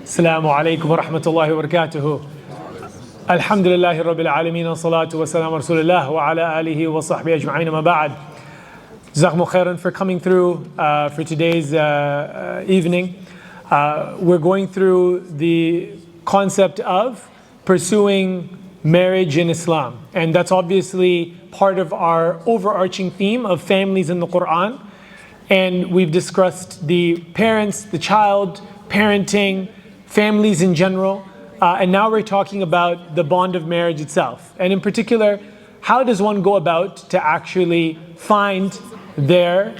Assalamu alaikum wa rahmatullahi wa barakatuhu. Alhamdulillahi rabbil alameen, salatu wa salam wa rasulillah wa ala alihi wa sahbihi ajma'in ma ba'd. Jazakumullahu khairan for coming through for today's evening. We're going through the concept of pursuing marriage in Islam. And that's obviously part of our overarching theme of families in the Quran. And we've discussed the parents, the child, parenting, families in general. And now we're talking about the bond of marriage itself. And in particular, how does one go about to actually find their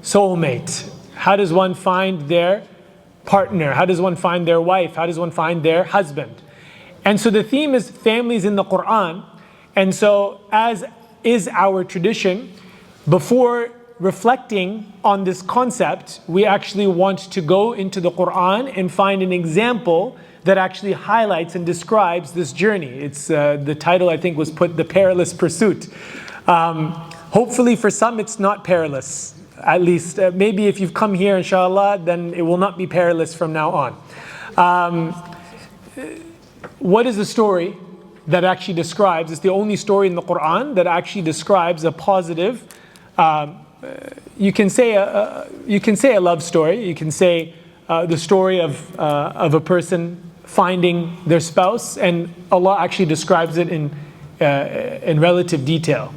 soulmate? How does one find their partner? How does one find their wife? How does one find their husband? And so the theme is families in the Quran. And so as is our tradition, before reflecting on this concept, we actually want to go into the Quran and find an example that actually highlights and describes this journey. It's the title, I think, was put The Perilous Pursuit. Hopefully for some it's not perilous. At least maybe if you've come here, inshallah, then it will not be perilous from now on. What is the story that actually describes, it's the only story in the Quran that actually describes a positive, you can say a love story, you can say the story of a person finding their spouse, and Allah actually describes it in relative detail.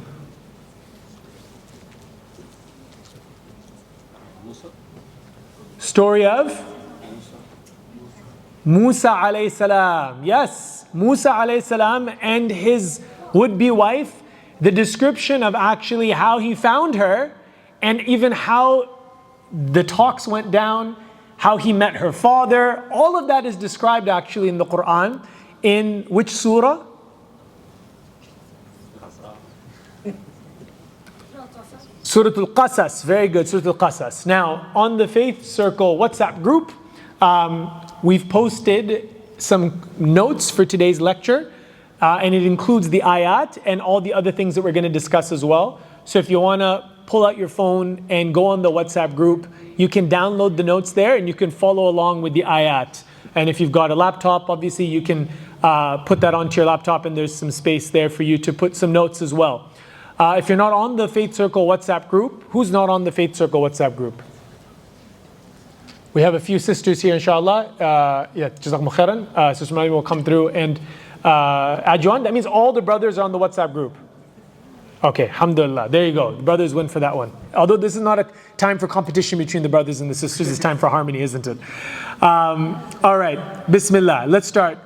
Story of Musa alayhi salam. Yes, Musa alayhi salam and his would-be wife. The description of actually how he found her, and even how the talks went down, how he met her father, all of that is described actually in the Quran. In which surah? Surah Al-Qasas. Very good, Surah Al-Qasas. Now, on the Faith Circle WhatsApp group, we've posted some notes for today's lecture, and it includes the ayat and all the other things that we're going to discuss as well. So if you want to pull out your phone and go on the WhatsApp group, you can download the notes there and you can follow along with the ayat. And if you've got a laptop, obviously you can put that onto your laptop, and there's some space there for you to put some notes as well. If you're not on the Faith Circle WhatsApp group, who's not on the Faith Circle WhatsApp group? We have a few sisters here, inshallah. Yeah, Jazakumullah khairan. Sister Maryam will come through and add you on. That means all the brothers are on the WhatsApp group. Okay, alhamdulillah. There you go. The brothers win for that one. Although this is not a time for competition between the brothers and the sisters, it's time for harmony, isn't it? All right, Bismillah. Let's start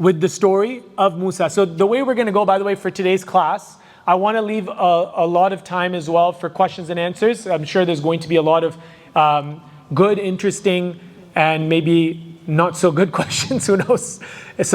with the story of Musa. So the way we're going to go, by the way, for today's class, I want to leave a lot of time as well for questions and answers. I'm sure there's going to be a lot of good, interesting, and maybe not so good questions. Who knows?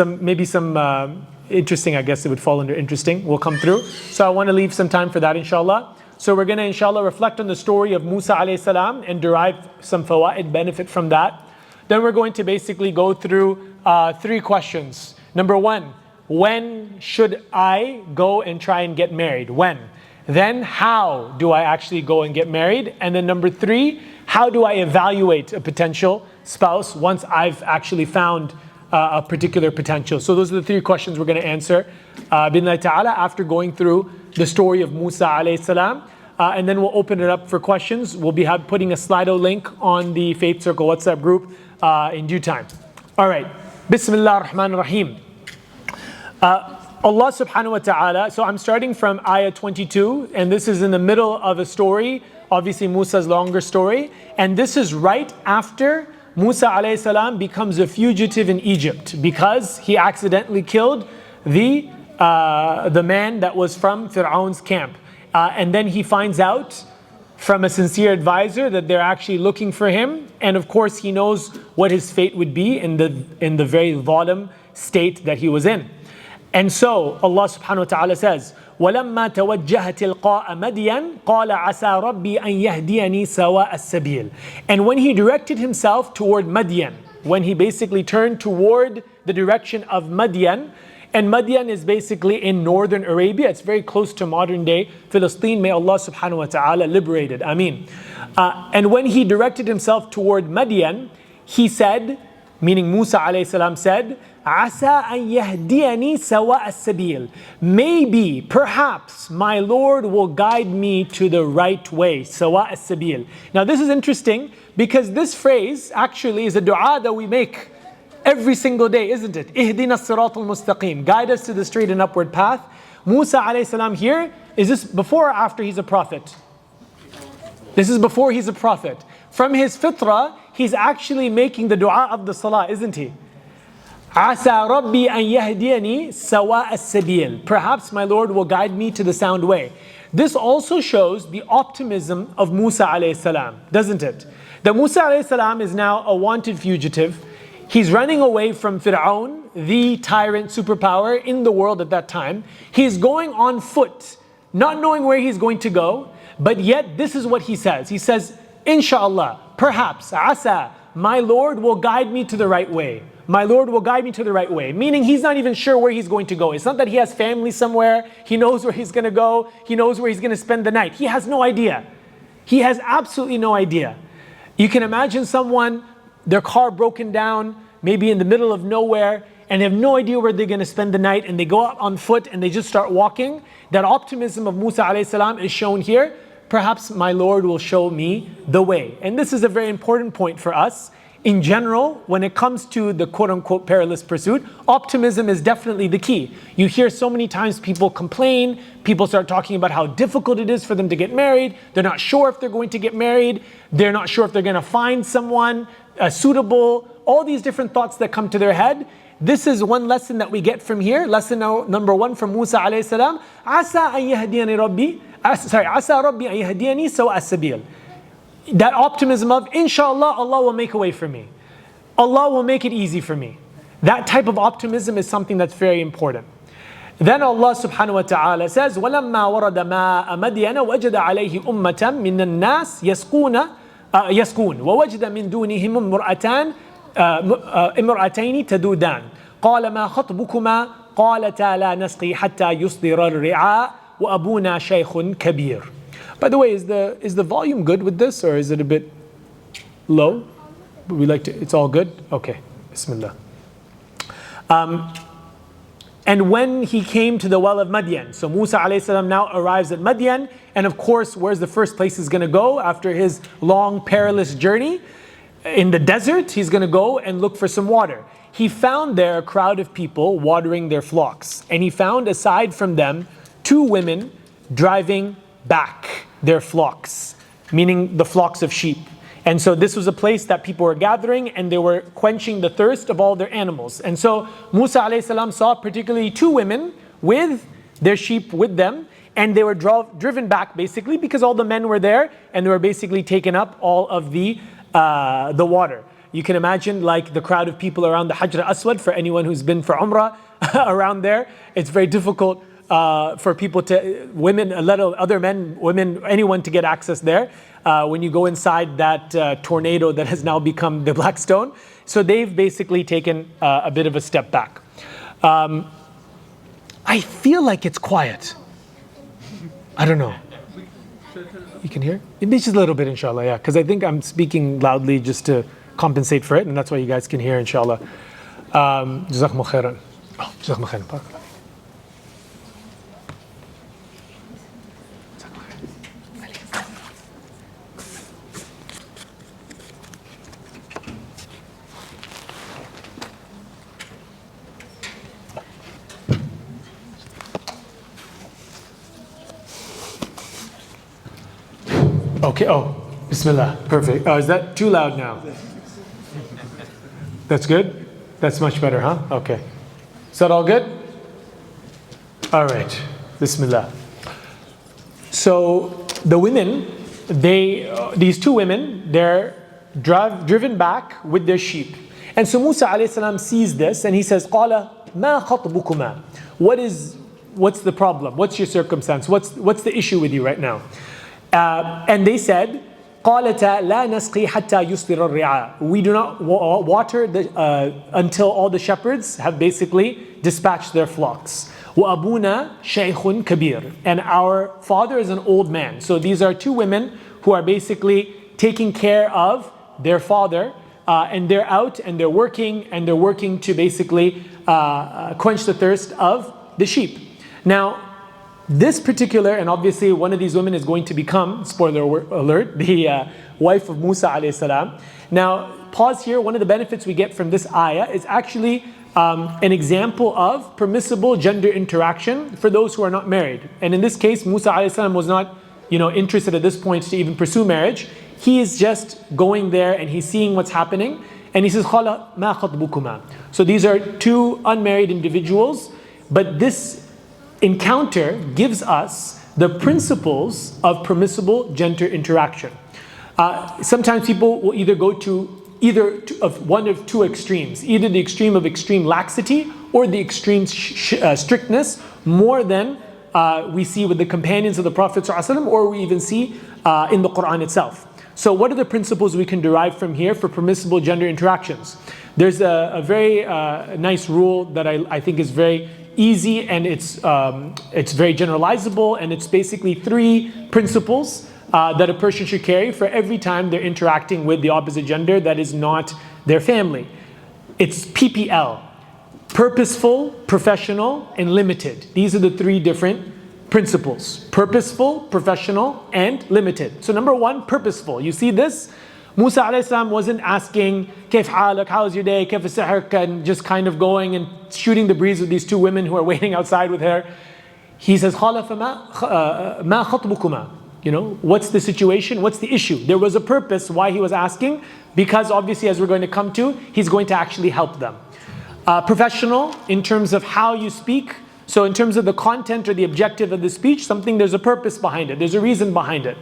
Maybe some interesting, I guess it would fall under interesting, will come through. So I want to leave some time for that, inshallah. So we're going to, inshallah, reflect on the story of Musa alayhi salam and derive some fawaid, benefit from that. Then we're going to basically go through 3 questions. Number 1, when should I go and try and get married? When? Then how do I actually go and get married? And then number 3, how do I evaluate a potential spouse once I've actually found a particular potential? So those are the 3 questions we're going to answer bi'idhnillahi ta'ala after going through the story of Musa alayhi salam. And then we'll open it up for questions. We'll be putting a Slido link on the Faith Circle WhatsApp group in due time. All right. Bismillah ar-Rahman ar-Rahim. Allah subhanahu wa ta'ala, so I'm starting from ayah 22, and this is in the middle of a story, obviously Musa's longer story, and this is right after Musa alayhi salam becomes a fugitive in Egypt because he accidentally killed the man that was from Fir'aun's camp. And then he finds out from a sincere advisor that they're actually looking for him, and of course he knows what his fate would be in the very zalim state that he was in. And so Allah subhanahu wa ta'ala says, وَلَمَّا تَوَجَّهَ تِلْقَاءَ مَدْيَنَ قَالَ عَسَى رَبِّي أَن يَهْدِيَنِي سَوَاءَ السَّبِيلِ. And when he directed himself toward Madian, when he basically turned toward the direction of Madian, and Madian is basically in northern Arabia, it's very close to modern day Palestine, may Allah subhanahu wa ta'ala liberate it, Ameen. And when he directed himself toward Madian, he said, meaning Musa alayhi salam said, Asa an yahdiyani sawa as-sabil. Maybe, perhaps, my Lord will guide me to the right way, sawa as-sabil. Now this is interesting because this phrase actually is a dua that we make every single day, isn't it? Ihdina as-siratal mustaqim. Guide us to the straight and upward path. Musa alayhi salam here, is this before or after he's a prophet? This is before he's a prophet. From his fitrah, he's actually making the dua of the salah, isn't he? Asa Rabbi an yahdiyani sawa as-sabil. Perhaps my Lord will guide me to the sound way. This also shows the optimism of Musa alayhi salam, doesn't it? That Musa alayhi salam is now a wanted fugitive. He's running away from Fir'aun, the tyrant superpower in the world at that time. He's going on foot, not knowing where he's going to go, but yet this is what he says. He says, Inshallah, perhaps, asa, my Lord will guide me to the right way. My Lord will guide me to the right way. Meaning he's not even sure where he's going to go. It's not that he has family somewhere. He knows where he's going to go. He knows where he's going to spend the night. He has no idea. He has absolutely no idea. You can imagine someone, their car broken down, maybe in the middle of nowhere, and they have no idea where they're going to spend the night, and they go out on foot and they just start walking. That optimism of Musa alayhi salam is shown here. Perhaps my Lord will show me the way. And this is a very important point for us. In general, when it comes to the quote-unquote perilous pursuit, optimism is definitely the key. You hear so many times people complain, people start talking about how difficult it is for them to get married, they're not sure if they're going to get married, they're not sure if they're going to find someone suitable, all these different thoughts that come to their head. This is one lesson that we get from here. Lesson number one from Musa alayhi salam, Asa an yahdiyani Rabbi, Asa Rabbi an yahdiyani sawa as-sabil. That optimism of, inshallah, Allah will make a way for me. Allah will make it easy for me. That type of optimism is something that's very important. Then Allah subhanahu wa ta'ala says, وَلَمَّا وَرَدَ مَاءَ مَدْيَنَ وَجَدَ عَلَيْهِ أُمَّةً مِّنَ النَّاسِ يَسْقُونَ وَوَجَدَ مِن دُونِهِمْ امرأتين تذودان قال ما خطبكما قالتا لا نسقي حتى يصدر الرعاء وأبونا شيخ كبير. By the way, is the volume good with this, or is it a bit low? We like to. It's all good. Okay. Bismillah. And when he came to the well of Madian, so Musa alayhi salam now arrives at Madian, and of course, where's the first place he's going to go after his long perilous journey? In the desert, he's going to go and look for some water. He found there a crowd of people watering their flocks, and he found aside from them 2 women driving back their flocks, meaning the flocks of sheep. And so this was a place that people were gathering, and they were quenching the thirst of all their animals. And so Musa alayhi salam saw particularly 2 women with their sheep with them, and they were driven back basically because all the men were there, and they were basically taking up all of the water. You can imagine like the crowd of people around the Hajr Aswad, for anyone who's been for Umrah around there. It's very difficult for people to, women, let other men, women, anyone to get access there when you go inside that tornado that has now become the Black Stone. So they've basically taken a bit of a step back. I feel like it's quiet. I don't know. You can hear? Maybe just a little bit, inshallah, yeah. Because I think I'm speaking loudly just to compensate for it, and that's why you guys can hear, inshallah. Jazakum khairan. Oh, Jazakum khairan. Okay, oh, Bismillah, perfect. Oh, is that too loud now? That's good? That's much better, huh? Okay. Is that all good? All right, Bismillah. So the women, these 2 women, they're driven back with their sheep. And so Musa alayhi salam sees this and he says, قَالَ مَا خَطْبُكُمَا? What's the problem? What's your circumstance? What's the issue with you right now? And they said, قَالَتَا لَا نَسْقِي حَتَّى يُصْدِرَ الرِّعَاء. We do not water until all the shepherds have basically dispatched their flocks. وَأَبُونَا شَيْخٌ كَبِيرٌ. And our father is an old man. So these are 2 women who are basically taking care of their father, and they're out and they're working to basically quench the thirst of the sheep. Now, this particular, and obviously one of these women is going to become, spoiler alert, the wife of Musa alayhi salam. Now, pause here. One of the benefits we get from this ayah is actually an example of permissible gender interaction for those who are not married. And in this case, Musa alayhi salam was not, interested at this point to even pursue marriage. He is just going there and he's seeing what's happening. And he says, "Khala ma khatbukuma." So these are two unmarried individuals, but this encounter gives us the principles of permissible gender interaction. Sometimes people will either go to one of two extremes, either the extreme of extreme laxity or the extreme strictness, more than we see with the companions of the Prophet ﷺ, or we even see in the Quran itself. So what are the principles we can derive from here for permissible gender interactions? There's a very nice rule that I think is very easy, and it's very generalizable, and it's basically 3 principles that a person should carry for every time they're interacting with the opposite gender that is not their family. It's PPL: purposeful, professional, and limited. These are the 3 different principles: purposeful, professional, and limited. So number 1, purposeful. You see this? Musa alayhi salam wasn't asking, "Kaif halak, how's your day, kaif sahrak," and just kind of going and shooting the breeze with these 2 women who are waiting outside with her. He says, "Khala ma khatbukuma." What's the situation? What's the issue? There was a purpose why he was asking, because obviously, as we're going to come to, he's going to actually help them. Professional, in terms of how you speak. So in terms of the content or the objective of the speech, there's a purpose behind it. There's a reason behind it.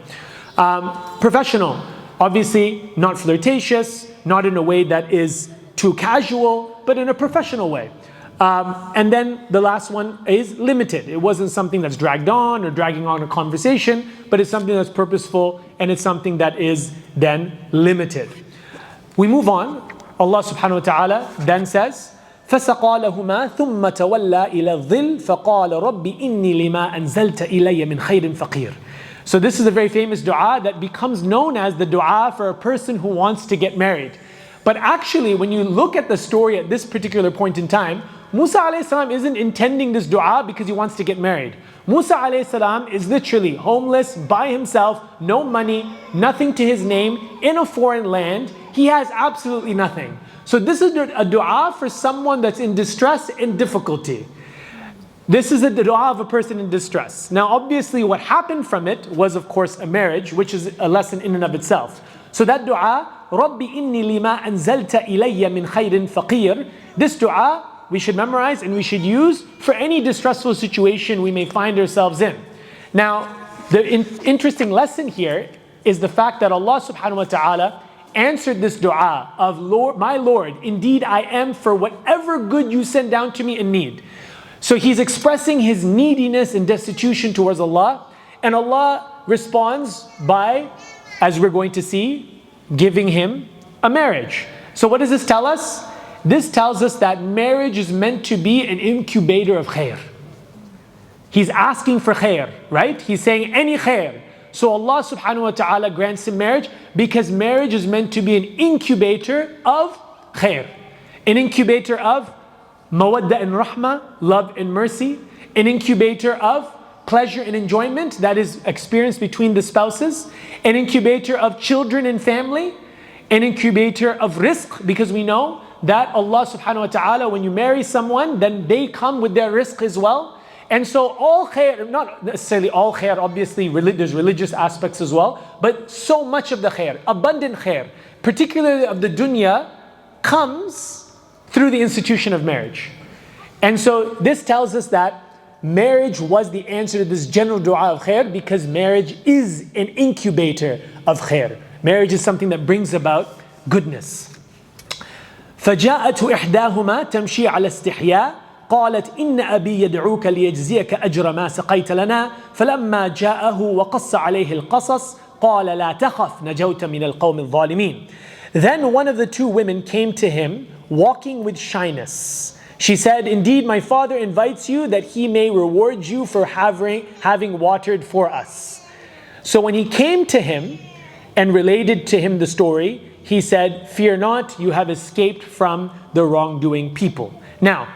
Professional, obviously not flirtatious, not in a way that is too casual, but in a professional way. And then the last one is limited. It wasn't something that's dragged on or dragging on a conversation, but it's something that's purposeful, and it's something that is then limited. We move on. Allah subhanahu wa ta'ala then says, فَسَقَى لَهُمَا ثُمَّ تَوَلَّى إِلَى الظِّلِّ فَقَالَ رَبِّ إِنِّي لِمَا أَنزَلْتَ إِلَيَّ مِنْ خَيْرٍ فَقِيرٌ. So this is a very famous dua that becomes known as the dua for a person who wants to get married. But actually, when you look at the story at this particular point in time, Musa alayhi salam isn't intending this dua because he wants to get married. Musa alayhi salam is literally homeless, by himself, no money, nothing to his name, in a foreign land. He has absolutely nothing. So this is a dua for someone that's in distress and difficulty. This is a dua of a person in distress. Now obviously what happened from it was, of course, a marriage, which is a lesson in and of itself. So that dua, رَبِّ إِنِّي لِمَا أَنزَلْتَ إِلَيَّ مِنْ خَيْرٍ فَقِيرٌ. This dua we should memorize and we should use for any distressful situation we may find ourselves in. Now, the interesting lesson here is the fact that Allah subhanahu wa ta'ala answered this dua of, "Lord, my Lord, indeed I am for whatever good you send down to me in need." So he's expressing his neediness and destitution towards Allah, and Allah responds by, as we're going to see, giving him a marriage. So what does this tell us? This tells us that marriage is meant to be an incubator of khair. He's asking for khair, right? He's saying any khair. So Allah subhanahu wa ta'ala grants him marriage because marriage is meant to be an incubator of khair. An incubator of mawadda and rahmah, love and mercy. An incubator of pleasure and enjoyment that is experienced between the spouses. An incubator of children and family. An incubator of rizq, because we know that Allah subhanahu wa ta'ala, when you marry someone, then they come with their rizq as well. And so all khair, not necessarily all khair, obviously there's religious aspects as well, but so much of the khair, abundant khair, particularly of the dunya, comes through the institution of marriage. And so this tells us that marriage was the answer to this general dua of khair, because marriage is an incubator of khair. Marriage is something that brings about goodness. فَجَاءَتْ إِحْدَاهُمَا تَمْشِي عَلَى اسْتِحْيَاءٍ قالت إن أبي يدعوك ليجزيك أجر ما سقيت لنا فلما جاءه وقص عليه القصص قال لا تخف نجوت من القوم الظالمين. Then one of the 2 women came to him walking with shyness. She said, "Indeed, my father invites you that he may reward you for having watered for us." So when he came to him and related to him the story, he said, "Fear not, you have escaped from the wrongdoing people." Now,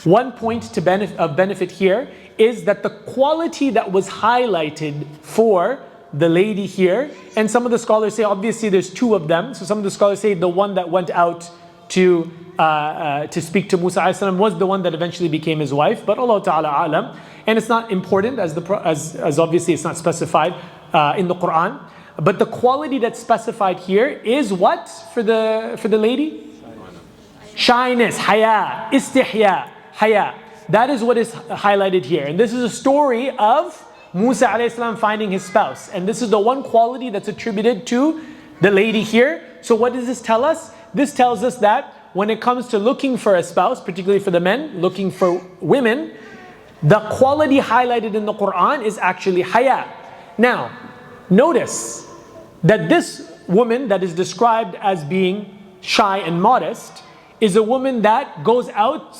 one point of benefit here is that the quality that was highlighted for the lady here, and some of the scholars say, obviously there's two of them, so some of the scholars say the one that went out to speak to Musa alayhi salam was the one that eventually became his wife, but Allah Ta'ala alam, and it's not important as obviously it's not specified in the Quran. But the quality that's specified here is what for the lady? Shyness, haya, istihya, haya. That is what is highlighted here. And this is a story of Musa alayhi salam finding his spouse. And this is the one quality that's attributed to the lady here. So what does this tell us? This tells us that when it comes to looking for a spouse, particularly for the men, looking for women, the quality highlighted in the Quran is actually haya. Now, notice that this woman that is described as being shy and modest is a woman that goes out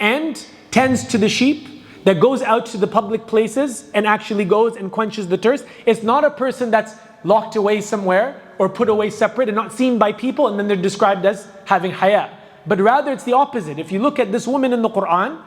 and tends to the sheep, that goes out to the public places and actually goes and quenches the thirst. It's not a person that's locked away somewhere or put away separate and not seen by people, and then they're described as having haya. But rather it's the opposite. If you look at this woman in the Quran,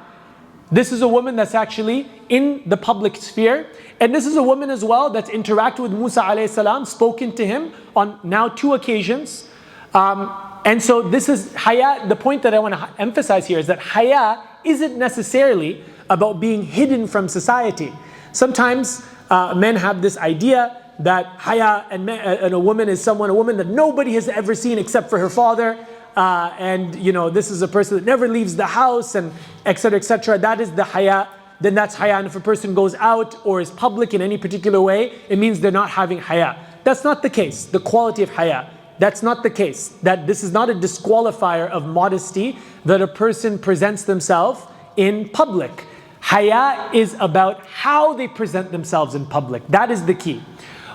this is a woman that's actually in the public sphere. And this is a woman as well that's interacted with Musa alayhi salam, spoken to him on now 2 occasions. And so this is haya. The point that I want to emphasize here is that haya isn't necessarily about being hidden from society. Sometimes men have this idea that haya and a woman is a woman that nobody has ever seen except for her father. And this is a person that never leaves the house, and etc., etc. That is the haya. Then that's haya. And if a person goes out or is public in any particular way, it means they're not having haya. That's not the case. The quality of haya. That's not the case. That this is not a disqualifier of modesty that a person presents themselves in public. Haya is about how they present themselves in public. That is the key.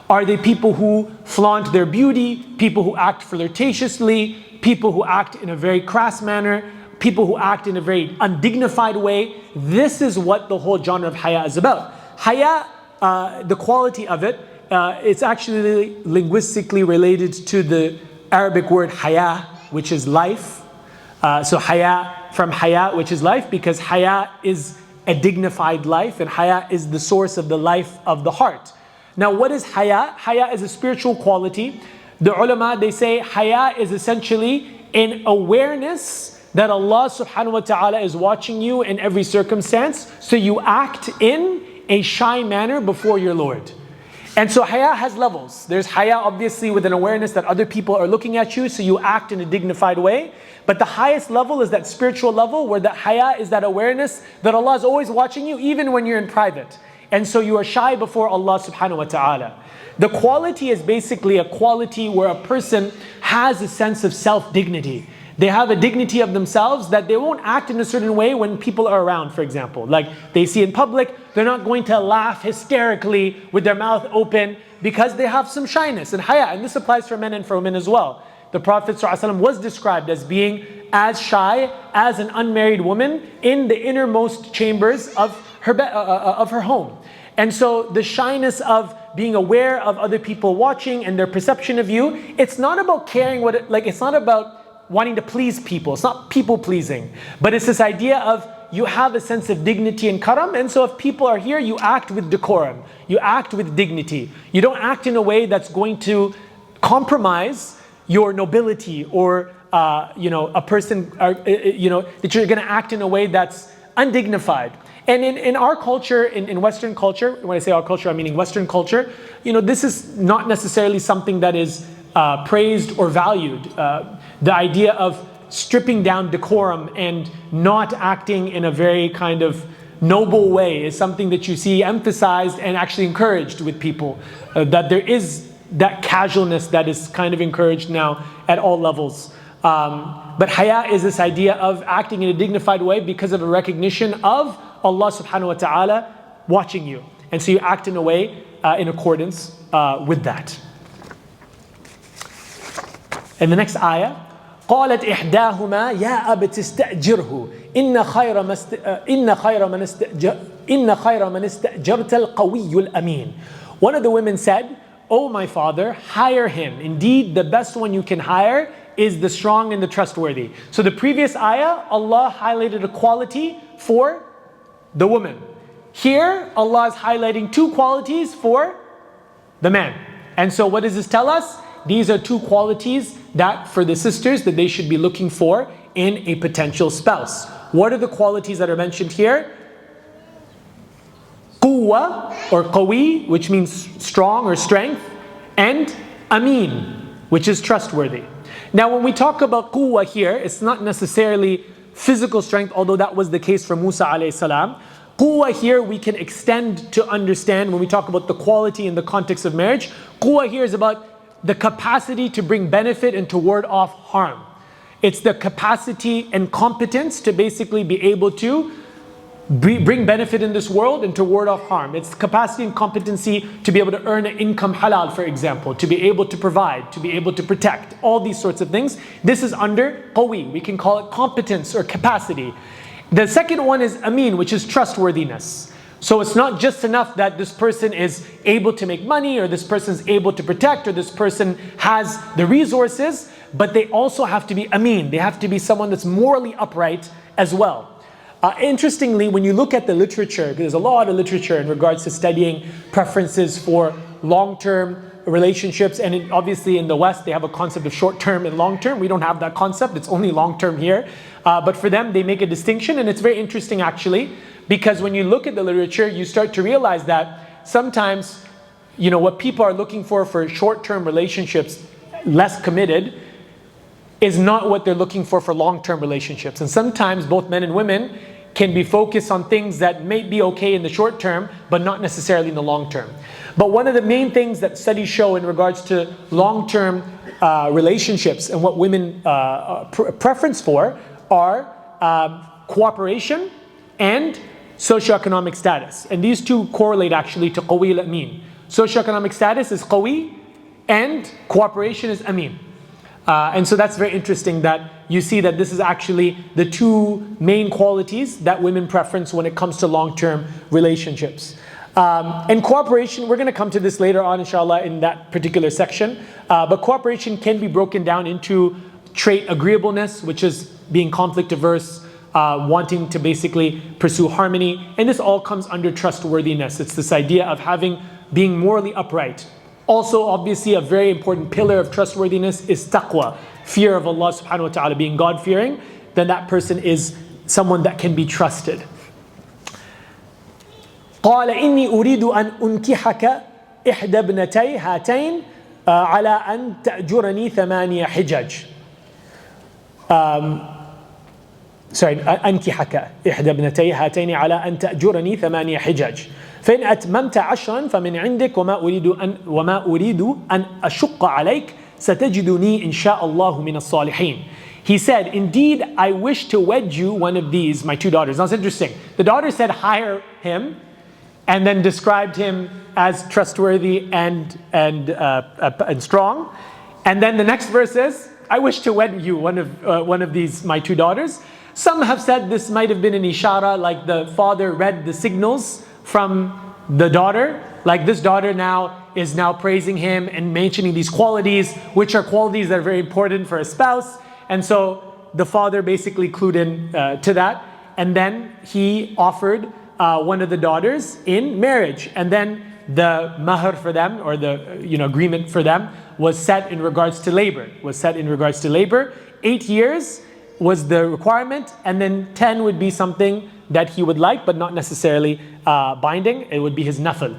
Are they people who flaunt their beauty, people who act flirtatiously, people who act in a very crass manner, people who act in a very undignified way? This is what the whole genre of haya is about. Haya, the quality of it, it's actually linguistically related to the Arabic word haya, which is life. So haya, from haya, which is life, because haya is a dignified life, and haya is the source of the life of the heart. Now, what is haya? Haya is a spiritual quality. The ulama, they say haya is essentially an awareness that Allah subhanahu wa ta'ala is watching you in every circumstance, so you act in a shy manner before your Lord. And so haya has levels. There's haya obviously with an awareness that other people are looking at you, so you act in a dignified way. But the highest level is that spiritual level where that haya is that awareness that Allah is always watching you even when you're in private. And so you are shy before Allah subhanahu wa ta'ala. The quality is basically a quality where a person has a sense of self-dignity. They have a dignity of themselves that they won't act in a certain way when people are around, for example. Like they see in public, they're not going to laugh hysterically with their mouth open because they have some shyness and haya. And this applies for men and for women as well. The Prophet ﷺ was described as being as shy as an unmarried woman in the innermost chambers of her home. And so the shyness of being aware of other people watching and their perception of you, it's not about caring it's not about wanting to please people. It's not people pleasing. But it's this idea of you have a sense of dignity and karam, and so if people are here, you act with decorum. You act with dignity. You don't act in a way that's going to compromise your nobility or a person that you're going to act in a way that's undignified. And in our culture, in Western culture, when I say our culture, I'm meaning Western culture, this is not necessarily something that is praised or valued. The idea of stripping down decorum and not acting in a very kind of noble way is something that you see emphasized and actually encouraged with people. That there is that casualness that is kind of encouraged now at all levels. But haya is this idea of acting in a dignified way because of a recognition of Allah subhanahu wa ta'ala watching you. And so you act in a way in accordance with that. And the next ayah, قالت إحداهما يا أبت استأجره إن خير من استأجرت القوي الأمين. One of the women said, "O my father, hire him. Indeed, the best one you can hire is the strong and the trustworthy." So the previous ayah, Allah highlighted a quality for the woman. Here, Allah is highlighting two qualities for the man. And so what does this tell us? These are two qualities that for the sisters that they should be looking for in a potential spouse. What are the qualities that are mentioned here? Quwwa or qawi, which means strong or strength, and ameen, which is trustworthy. Now when we talk about quwwa here, it's not necessarily physical strength, although that was the case for Musa alayhi salam. Quwwa here we can extend to understand when we talk about the quality in the context of marriage. Quwwa here is about the capacity to bring benefit and to ward off harm. It's the capacity and competence to basically be able to bring benefit in this world and to ward off harm. It's capacity and competency to be able to earn an income halal, for example, to be able to provide, to be able to protect, all these sorts of things. This is under qawi. We can call it competence or capacity. The second one is ameen, which is trustworthiness. So it's not just enough that this person is able to make money, or this person is able to protect, or this person has the resources, but they also have to be ameen. They have to be someone that's morally upright as well. Interestingly, when you look at the literature, there's a lot of literature in regards to studying preferences for long-term relationships, and obviously in the West they have a concept of short-term and long-term. We don't have that concept, it's only long-term here. But for them they make a distinction, and it's very interesting actually, because when you look at the literature you start to realize that sometimes, you know, what people are looking for short-term relationships, less committed, is not what they're looking for long-term relationships. And sometimes both men and women can be focused on things that may be okay in the short term, but not necessarily in the long term. But one of the main things that studies show in regards to long-term relationships and what women preference for are cooperation and socioeconomic status. And these two correlate actually to qawi al-amin. Socioeconomic status is qawi and cooperation is amin. And so that's very interesting that you see that this is actually the two main qualities that women preference when it comes to long-term relationships. And cooperation, we're going to come to this later on inshallah in that particular section. But cooperation can be broken down into trait agreeableness, which is being conflict averse, wanting to basically pursue harmony. And this all comes under trustworthiness. It's this idea of being morally upright. Also, obviously, a very important pillar of trustworthiness is taqwa, fear of Allah subhanahu wa ta'ala, being God-fearing. Then that person is someone that can be trusted. قال إني أريد أن أنكحك إحدى ابنتي هاتين على أن تأجرني ثمانية حجج. أنكحك إحدى ابنتي هاتين على أن تأجرني ثمانية حجج. فإن أتممت عشرا فمن عندك وما أريد أن أشق عليك ستجدني إن شاء الله من الصالحين. He said, indeed, I wish to wed you one of these, my two daughters. Now it's interesting. The daughter said, hire him, and then described him as trustworthy and strong. And then the next verse is, I wish to wed you one of these, my two daughters. Some have said this might have been an ishara, like the father read the signals from the daughter, like this daughter now is praising him and mentioning these qualities, which are qualities that are very important for a spouse. And so the father basically clued in to that, and then he offered one of the daughters in marriage, and then the mahr for them, or the agreement for them, was set in regards to labor. 8 years was the requirement, and then 10 would be something that he would like, but not necessarily binding. It would be his nafl.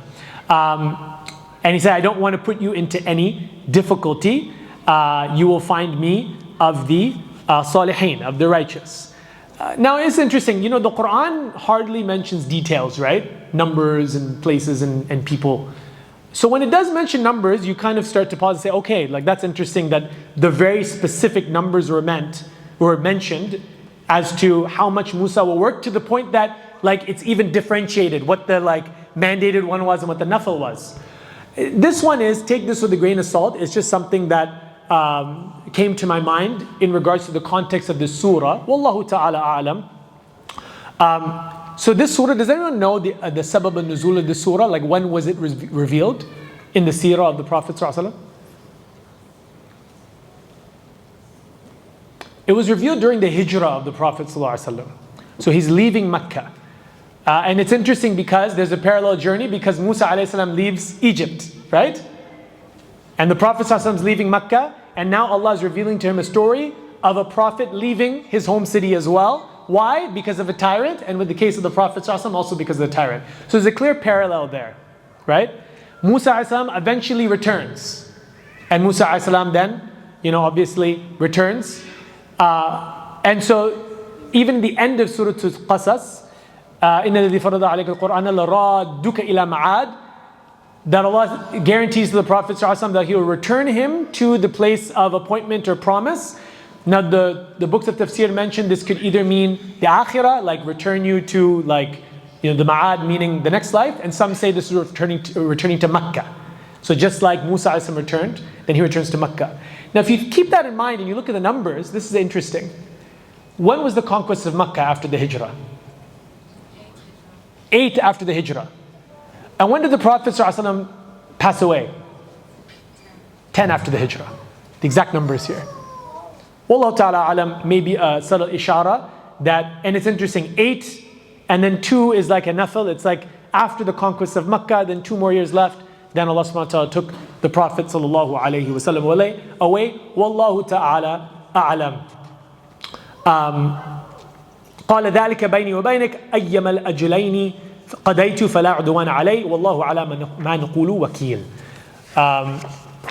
And he said, I don't want to put you into any difficulty. You will find me of the salihin, of the righteous. Now it's interesting, the Quran hardly mentions details, right? Numbers and places and people. So when it does mention numbers, you kind of start to pause and say, okay, like that's interesting that the very specific numbers were mentioned as to how much Musa will work, to the point that like it's even differentiated what the mandated one was and what the nafil was. This one take this with a grain of salt. It's just something that came to my mind in regards to the context of this surah. Wallahu ta'ala a'lam. So this surah, does anyone know the sabab al-nuzul of this surah? Like when was it revealed? in the seerah of the Prophet ﷺ? It was revealed during the hijrah of the Prophet ﷺ. So he's leaving Mecca. And it's interesting because there's a parallel journey, because Musa ﷺ leaves Egypt, right? And the Prophet ﷺ is leaving Mecca, and now Allah is revealing to him a story of a prophet leaving his home city as well. Why? Because of a tyrant, and with the case of the Prophet ﷺ, also because of the tyrant. So there's a clear parallel there, right? Musa ﷺ eventually returns. And Musa ﷺ then, obviously returns. And so, even the end of Surah Al-Qasas, إِنَّ الَّذِي فَرَضَ عَلَيْكَ الْقُرْآنَ لَرَادُّكَ إِلَى مَعَادٍ, that Allah guarantees to the Prophet ﷺ that He will return him to the place of appointment or promise. Now the books of tafsir mention this could either mean the akhirah, like return you to the ma'ad, meaning the next life, and some say this is returning to Mecca. So just like Musa ﷺ returned, then he returns to Mecca. Now if you keep that in mind and you look at the numbers, this is interesting. When was the conquest of Mecca after the hijrah? 8 after the hijrah. And when did the Prophet ﷺ pass away? 10 after the hijrah. The exact numbers here. Wallahu ta'ala alam, maybe a subtle ishara that, and it's interesting, 8 and then 2 is like a nafil. It's like after the conquest of Mecca, then 2 more years left. Then Allah subhanahu wa ta'ala took the Prophet sallallahu alayhi wa sallam away. Wallahu ta'ala a'lam. قال ذلك بيني وبينك أيما الأجلين قضيت فلا عدوان علي والله على ما نقول وكيل.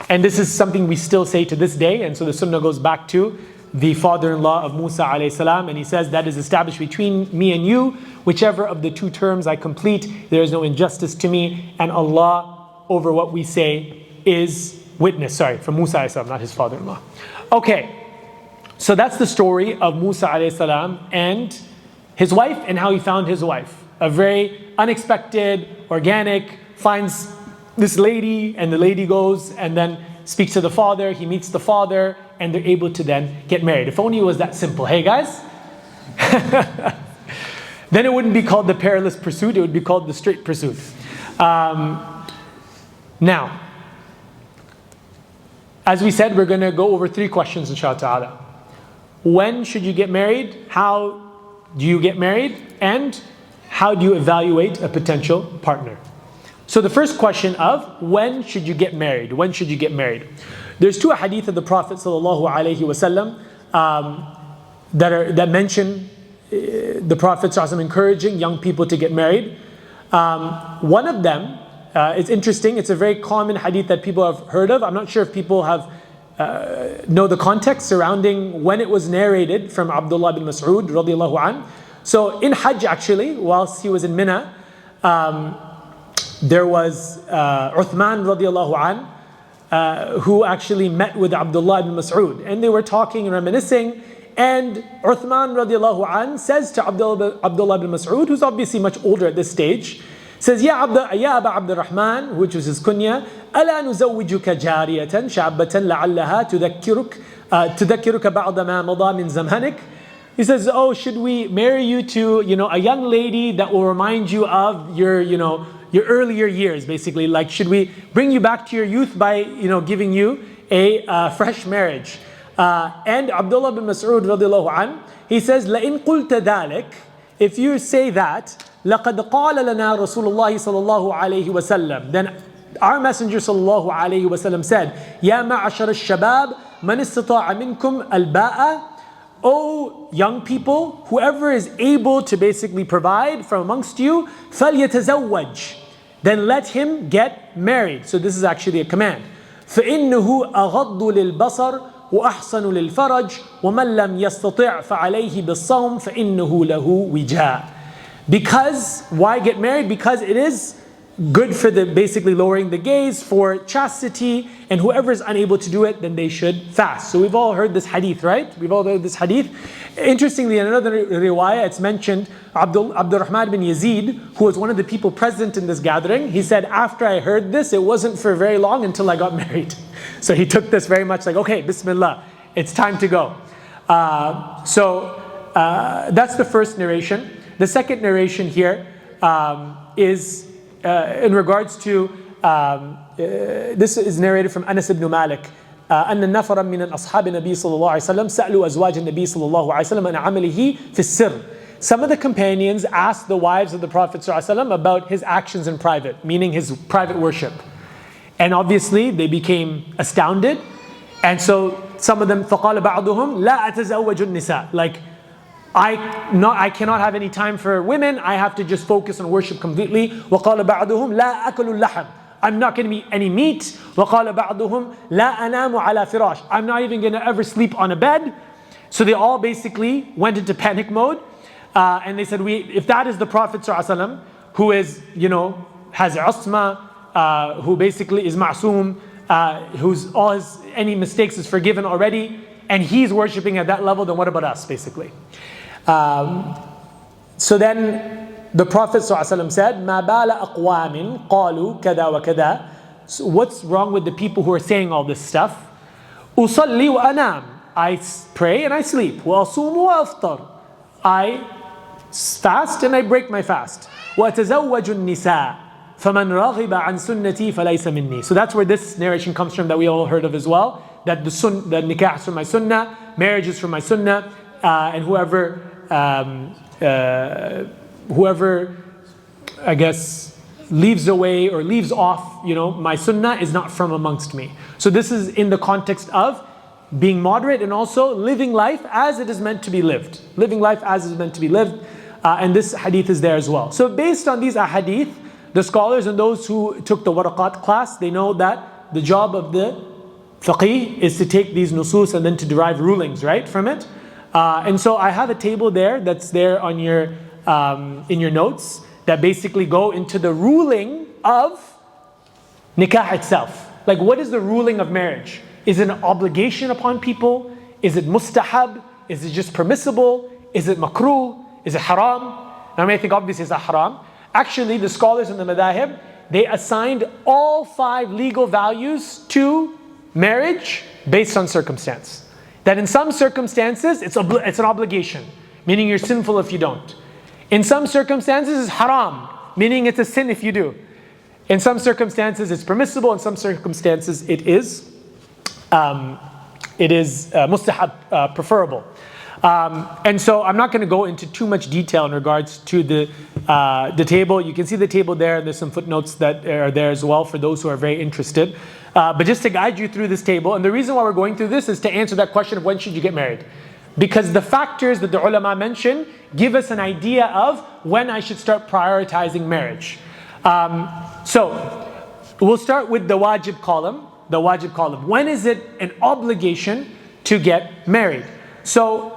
And this is something we still say to this day, and so the sunnah goes back to the father-in-law of Musa alayhi salam, and he says that is established between me and you, whichever of the 2 terms I complete, there is no injustice to me, and Allah over what we say is witness. Sorry, from Musa alayhi salam, not his father-in-law. Okay, so that's the story of Musa alayhi salam and his wife, and how he found his wife. A very unexpected, organic, finds this lady, and the lady goes and then speaks to the father, he meets the father, and they're able to then get married. If only it was that simple. Hey guys? Then it wouldn't be called the perilous pursuit, it would be called the straight pursuit. Now, as we said, we're going to go over 3 questions inshallah ta'ala. When should you get married? How do you get married? And how do you evaluate a potential partner? So the first question of when should you get married? When should you get married? There's 2 hadith of the Prophet sallallahu alaihi wasallam that mention the Prophet sallallahu encouraging young people to get married. One of them is interesting. It's a very common hadith that people have heard of. I'm not sure if people have know the context surrounding when it was narrated from Abdullah bin Mas'ud radiallahu anh. So in Hajj actually, whilst he was in Mina, there was Uthman radiallahu anh, who actually met with Abdullah ibn Mas'ud, and they were talking and reminiscing, and Uthman radiallahu anh says to Abdullah ibn Mas'ud, who's obviously much older at this stage, says, Ya Aba Abdul-Rahman, which was his kunya, ألا نزوجك جارية شابة لعلها تذكرك بعض ما مضى من زمانك. He says, oh, should we marry you to, a young lady that will remind you of your earlier years, basically. Like, should we bring you back to your youth by, giving you a fresh marriage? And Abdullah bin Mas'ud radiallahu anh, he says, لَإِن قُلْتَ ذَلِكَ, if you say that, لَقَدْ قَالَ لَنَا رَسُولُ اللَّهِ صَلَى اللَّهُ عَلَيْهِ وَسَلَّمَ, then our Messenger sallallahu alayhi wasallam said, يَا مَعَشَرَ الشَّبَابِ مَنِ اسْتَطَاعَ مِنْكُمْ الْبَاءَ, O young people, whoever is able to basically provide from amongst you, فَلْيَتَزَوَّجْ, then let him get married. So this is actually a command. فَإِنَّهُ أَغَضُّ لِلْبَصَرِ وَأَحْسَنُ لِلْفَرَجِ وَمَنْ لَمْ يَسْتَطِعْ فَعَلَيْهِ بِالصَّوْمِ فَإِنَّهُ لَهُ وِجَاء. Because, why get married? Because it is good for the basically lowering the gaze, for chastity, and whoever is unable to do it, then they should fast. So we've all heard this hadith, right? We've all heard this hadith. Interestingly, in another riwayah, it's mentioned Abdul-Rahman bin Yazid, who was one of the people present in this gathering. He said, after I heard this, it wasn't for very long until I got married. So he took this very much like, okay, Bismillah, it's time to go. So that's the first narration. The second narration here is in regards to this is narrated from Anas ibn Malik. أن نفرا من أصحاب النبي صلى الله عليه وسلم سألوا أزواج النبي صلى الله عليه وسلم عن عمله في السر. Some of the companions asked the wives of the Prophet ﷺ about his actions in private, meaning his private worship. And obviously they became astounded. And so some of them, فَقَالَ بَعْضُهُمْ لَا أَتَزَوَّجُ النِّسَاء. Like, I cannot have any time for women, I have to just focus on worship completely. وَقَالَ بَعْضُهُمْ لَا أَكَلُ اللَّحَمْ. I'm not going to eat any meat. وَقَالَ بَعْضُهُمْ لَا أَنَامُ عَلَى فِرَاشٍ. I'm not even going to ever sleep on a bed. So they all basically went into panic mode. And they said, if that is the Prophet ﷺ, who is, has usma, who basically is ma'soom, whose any mistakes is forgiven already, and he's worshipping at that level, then what about us, basically? So then the Prophet ﷺ said, مَا بَالَ أَقْوَامٍ قَالُوا كَذَا وَكَذَا. So what's wrong with the people who are saying all this stuff? أُصَلِّي وَأَنَامْ. I pray and I sleep. وَأَصُومُ وَأَفْطَرُ. I fast and I break my fast. وَأَتَزَوَّجُ النِّسَاء فَمَنْ رَغِبَ عَنْ سُنَّتِي فَلَيْسَ مِنِّي. So that's where this narration comes from that we all heard of as well. That the nikah is from my sunnah, marriage is from my sunnah, and whoever, I guess, leaves away or leaves off, my sunnah is not from amongst me. So this is in the context of being moderate and also living life as it is meant to be lived. Living life as it is meant to be lived. And this hadith is there as well. So based on these ahadith, the scholars and those who took the waraqat class, they know that the job of the faqih is to take these nusus and then to derive rulings, right, from it. And so I have a table there that's there on your in your notes that basically go into the ruling of nikah itself. Like, what is the ruling of marriage? Is it an obligation upon people? Is it mustahab? Is it just permissible? Is it makruh? Is it haram? I think obviously it's a haram. Actually, the scholars in the madahib, they assigned all 5 legal values to marriage based on circumstance. That in some circumstances, it's an obligation, meaning you're sinful if you don't. In some circumstances, it's haram, meaning it's a sin if you do. In some circumstances, it's permissible. In some circumstances, it is mustahab, preferable. And so I'm not going to go into too much detail in regards to the table. You can see the table there. There's some footnotes that are there as well for those who are very interested. But just to guide you through this table, and the reason why we're going through this is to answer that question of when should you get married. Because the factors that the ulama mention give us an idea of when I should start prioritizing marriage. So we'll start with the wajib column. The wajib column. When is it an obligation to get married? So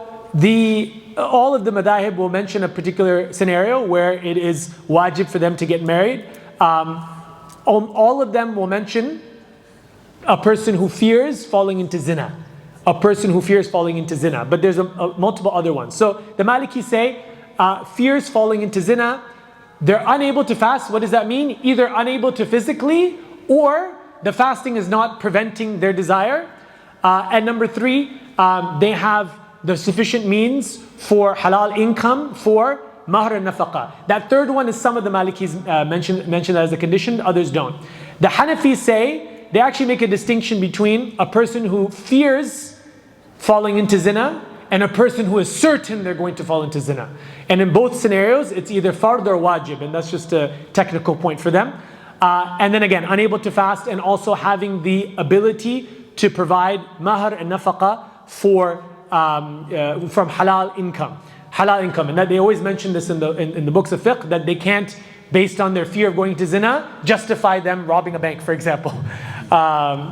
all of the madahib will mention a particular scenario where it is wajib for them to get married. All of them will mention a person who fears falling into zina. A person who fears falling into zina. But there's multiple other ones. So the Malikis say, fears falling into zina, they're unable to fast. What does that mean? Either unable to physically, or the fasting is not preventing their desire. And number 3, they have the sufficient means for halal income for mahr and nafaqa. That third one is some of the Malikis mention as a condition, others don't. The Hanafis say, they actually make a distinction between a person who fears falling into zina and a person who is certain they're going to fall into zina. And in both scenarios, it's either fard or wajib, and that's just a technical point for them. And then again, unable to fast and also having the ability to provide mahr and nafaqa from halal income. Halal income. And that they always mention this in the books of fiqh, that they can't, based on their fear of going to zina, justify them robbing a bank, for example.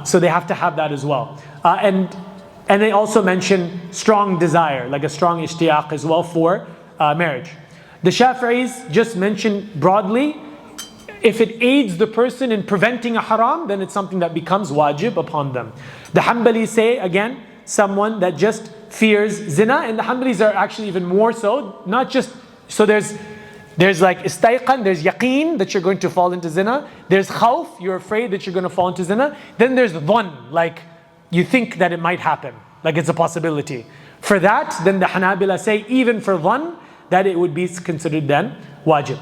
So they have to have that as well. And they also mention strong desire, like a strong ishtiyaq as well for marriage. The Shafi'is just mention broadly, if it aids the person in preventing a haram, then it's something that becomes wajib upon them. The Hanbalis say, again, someone that just fears zina, and the Hanbalis are actually even more so, not just, so there's like istayqan, there's yaqeen that you're going to fall into zina, there's khawf, you're afraid that you're going to fall into zina, then there's dhann, like you think that it might happen, like it's a possibility. For that, then the Hanabila say, even for dhann, that it would be considered then wajib.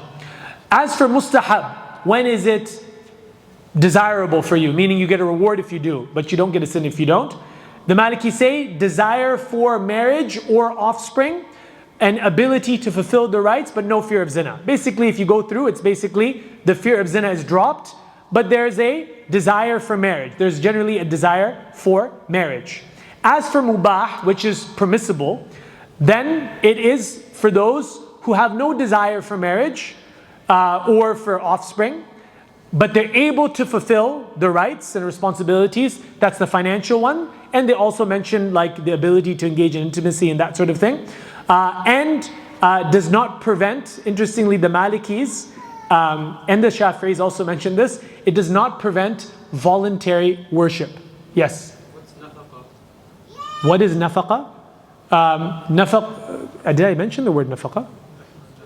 As for mustahab, when is it desirable for you, meaning you get a reward if you do, but you don't get a sin if you don't. The Maliki say desire for marriage or offspring and ability to fulfill the rights, but no fear of zina. Basically, if you go through, it's basically the fear of zina is dropped, but there's a desire for marriage. There's generally a desire for marriage. As for mubah, which is permissible, then it is for those who have no desire for marriage or for offspring, but they're able to fulfill the rights and responsibilities. That's the financial one. And they also mention like the ability to engage in intimacy and that sort of thing. And does not prevent, interestingly, the Malikis and the Shafi'is also mention this, it does not prevent voluntary worship. Yes? What's nafaqa? What is nafaqa? Did I mention the word nafaqa?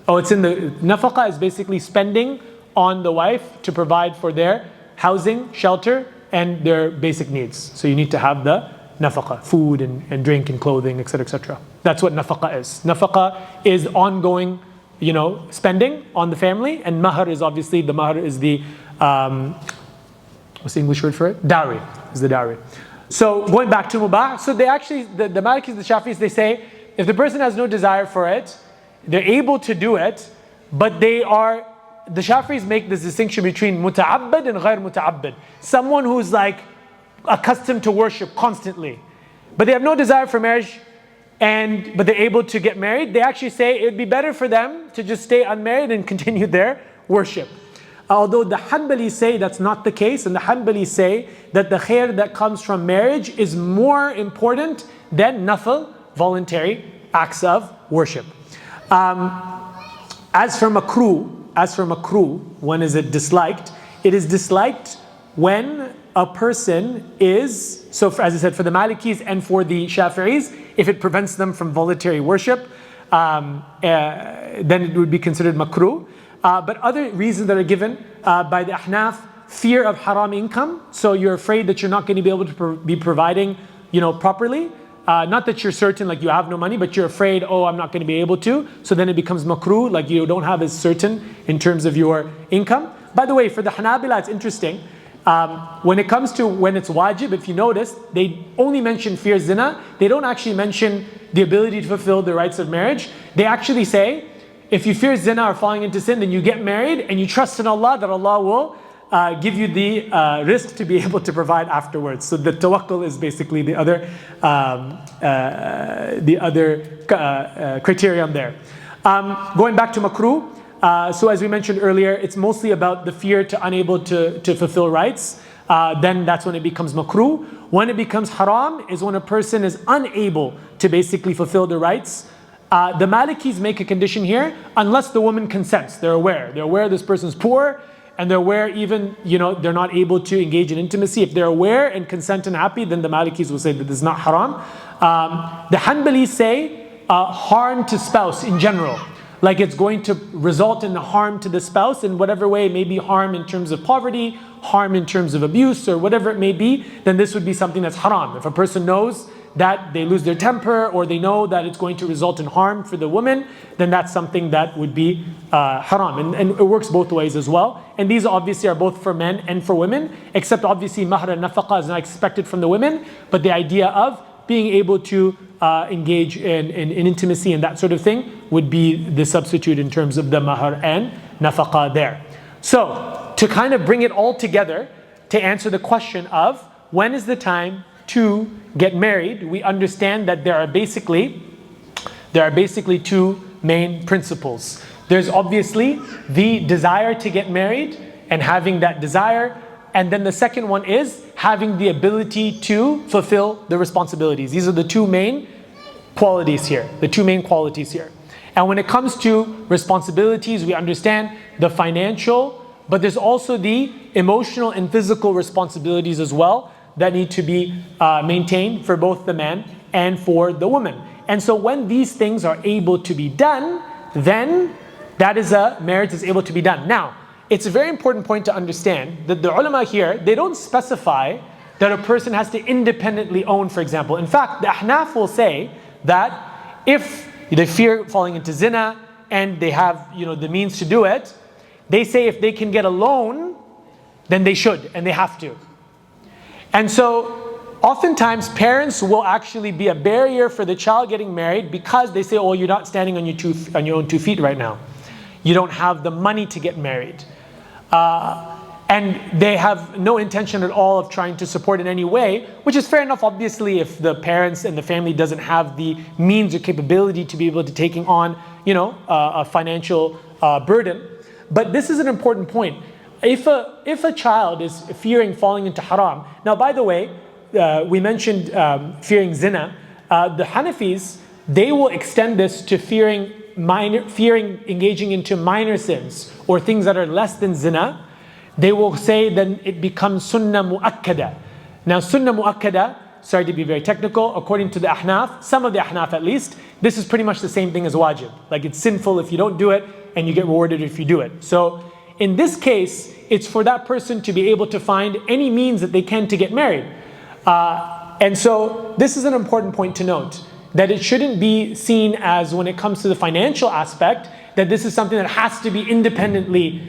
Oh, it's in the, nafaqa is basically spending on the wife to provide for their housing, shelter, and their basic needs. So you need to have the nafaqa, food and drink and clothing, etc., etc. That's what nafaqa is. Nafaqa is ongoing, spending on the family, and mahar is obviously, the mahar is the, what's the English word for it? Dowry, is the dowry. So going back to mubah, so they actually, the Malikis, the Shafi'is, they say, if the person has no desire for it, they're able to do it, but they are, the Shafi'is make this distinction between muta'abbad and ghair muta'abbad. Someone who's like accustomed to worship constantly, but they have no desire for marriage, but they're able to get married. They actually say it would be better for them to just stay unmarried and continue their worship. Although the Hanbalis say that's not the case, and the Hanbalis say that the khair that comes from marriage is more important than nafil, voluntary acts of worship. As for makruh, when is it disliked? It is disliked when a person is, so as I said, for the Malikis and for the Shafi'is, if it prevents them from voluntary worship, then it would be considered makruh. But other reasons that are given by the Ahnaf, fear of haram income, so you're afraid that you're not going to be able to be providing, properly. Not that you're certain, like you have no money, but you're afraid, I'm not going to be able to. So then it becomes makruh, like you don't have as certain in terms of your income. By the way, for the Hanabila, it's interesting. When it comes to when it's wajib, if you notice, they only mention fear zina. They don't actually mention the ability to fulfill the rights of marriage. They actually say, if you fear zina or falling into sin, then you get married and you trust in Allah that Allah will give you the risk to be able to provide afterwards. So the tawakkul is basically the other criterion there. Going back to makruh, so as we mentioned earlier, it's mostly about the fear to unable to fulfill rights. Then that's when it becomes makruh. When it becomes haram is when a person is unable to basically fulfill the rights. The Malikis make a condition here, unless the woman consents. They're aware this person's poor, and they're aware even, they're not able to engage in intimacy. If they're aware and consent and happy, then the Malikis will say that this is not haram. The Hanbalis say harm to spouse in general. Like it's going to result in harm to the spouse in whatever way, maybe harm in terms of poverty, harm in terms of abuse, or whatever it may be, then this would be something that's haram. If a person knows that they lose their temper, or they know that it's going to result in harm for the woman, then that's something that would be haram. And it works both ways as well. And these obviously are both for men and for women, except obviously mahr and nafaqa is not expected from the women, but the idea of being able to engage in intimacy and that sort of thing would be the substitute in terms of the mahr and nafaqa there. So, to kind of bring it all together, to answer the question of when is the time to get married, we understand that there are basically two main principles. There's obviously the desire to get married and having that desire, and then the second one is having the ability to fulfill the responsibilities. These are the two main qualities here. And when it comes to responsibilities, we understand the financial, but there's also the emotional and physical responsibilities as well that need to be maintained for both the man and for the woman. And so when these things are able to be done, then that is a marriage is able to be done. Now, it's a very important point to understand that the ulama here, they don't specify that a person has to independently own, for example. In fact, the Ahnaf will say that if they fear falling into zina and they have the means to do it, they say if they can get a loan, then they should and they have to. And so oftentimes parents will actually be a barrier for the child getting married because they say, oh, you're not standing on your own 2 feet right now. You don't have the money to get married. And they have no intention at all of trying to support in any way, which is fair enough, obviously, if the parents and the family doesn't have the means or capability to be able to taking on, a financial burden. But this is an important point. If a child is fearing falling into haram, now by the way, we mentioned fearing zina. The Hanafis, they will extend this to fearing engaging into minor sins or things that are less than zina. They will say then it becomes sunnah mu'akkada. Now sunnah mu'akkada, sorry to be very technical, according to the Ahnaf, some of the Ahnaf at least, this is pretty much the same thing as wajib. Like it's sinful if you don't do it and you get rewarded if you do it. So in this case, it's for that person to be able to find any means that they can to get married. And so this is an important point to note, that it shouldn't be seen as, when it comes to the financial aspect, that this is something that has to be independently,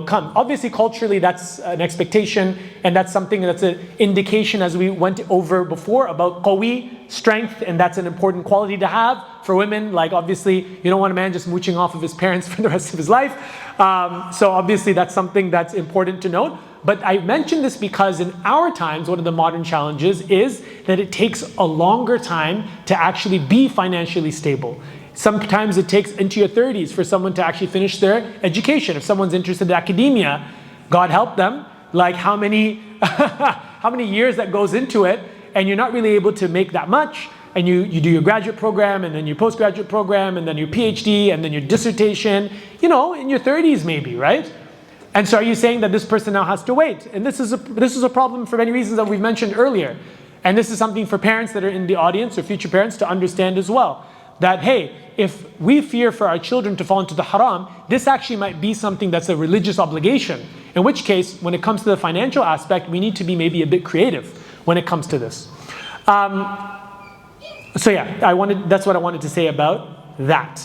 come. Obviously, culturally, that's an expectation, and that's something that's an indication, as we went over before, about qawi, strength, and that's an important quality to have for women. Like, obviously, you don't want a man just mooching off of his parents for the rest of his life. So obviously, that's something that's important to note. But I mention this because in our times, one of the modern challenges is that it takes a longer time to actually be financially stable. Sometimes it takes into your 30s for someone to actually finish their education. If someone's interested in academia, God help them, like how many years that goes into it, and you're not really able to make that much, and you do your graduate program, and then your postgraduate program, and then your PhD, and then your dissertation, in your 30s maybe, right? And so are you saying that this person now has to wait? And this is a problem for many reasons that we've mentioned earlier. And this is something for parents that are in the audience or future parents to understand as well. That, hey, if we fear for our children to fall into the haram, this actually might be something that's a religious obligation. In which case, when it comes to the financial aspect, we need to be maybe a bit creative when it comes to this. So yeah, that's what I wanted to say about that.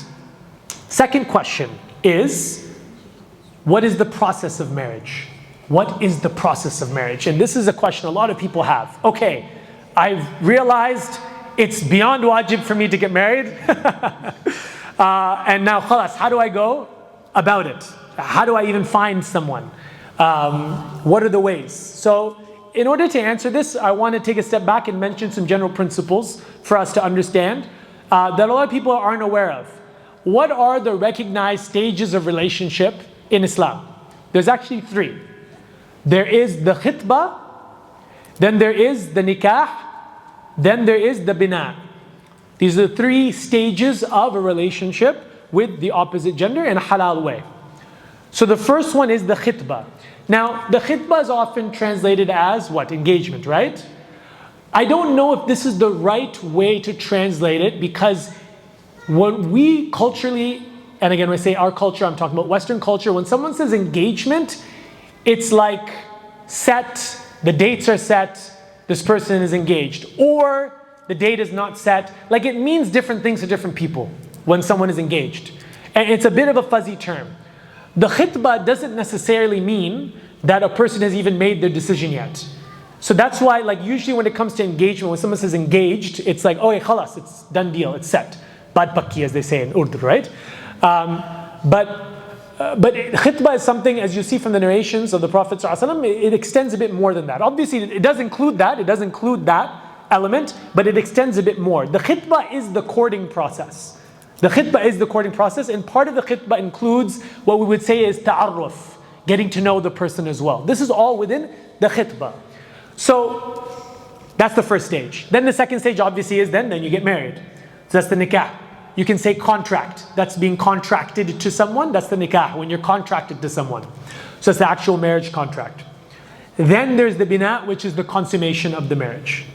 Second question is, what is the process of marriage? What is the process of marriage? And this is a question a lot of people have. Okay, I've realized it's beyond wajib for me to get married. And now, khalas, how do I go about it? How do I even find someone? What are the ways? So, in order to answer this, I want to take a step back and mention some general principles for us to understand that a lot of people aren't aware of. What are the recognized stages of relationship in Islam? There's actually 3. There is the khitbah, then there is the nikah, then there is the bina. These are the 3 stages of a relationship with the opposite gender in a halal way. So the first one is the khitbah. Now, the khitbah is often translated as what? Engagement, right? I don't know if this is the right way to translate it, because when we culturally, and again when I say our culture, I'm talking about Western culture, when someone says engagement, it's like set, the dates are set, this person is engaged, or the date is not set. Like, it means different things to different people when someone is engaged. And it's a bit of a fuzzy term. The khitbah doesn't necessarily mean that a person has even made their decision yet. So that's why, like, usually when it comes to engagement, when someone says engaged, it's like, oh, khalas, it's done deal, it's set. Bad pakki, as they say in Urdu, right? But khitbah is something, as you see from the narrations of the Prophet ﷺ, it extends a bit more than that. Obviously, it does include that element, but it extends a bit more. The khitbah is the courting process. The khitbah is the courting process, and part of the khitbah includes what we would say is ta'arruf, getting to know the person as well. This is all within the khitbah. So that's the first stage. Then the second stage obviously is then you get married. So that's the nikah. You can say contract. That's being contracted to someone. That's the nikah, when you're contracted to someone. So it's the actual marriage contract. Then there's the bina, which is the consummation of the marriage.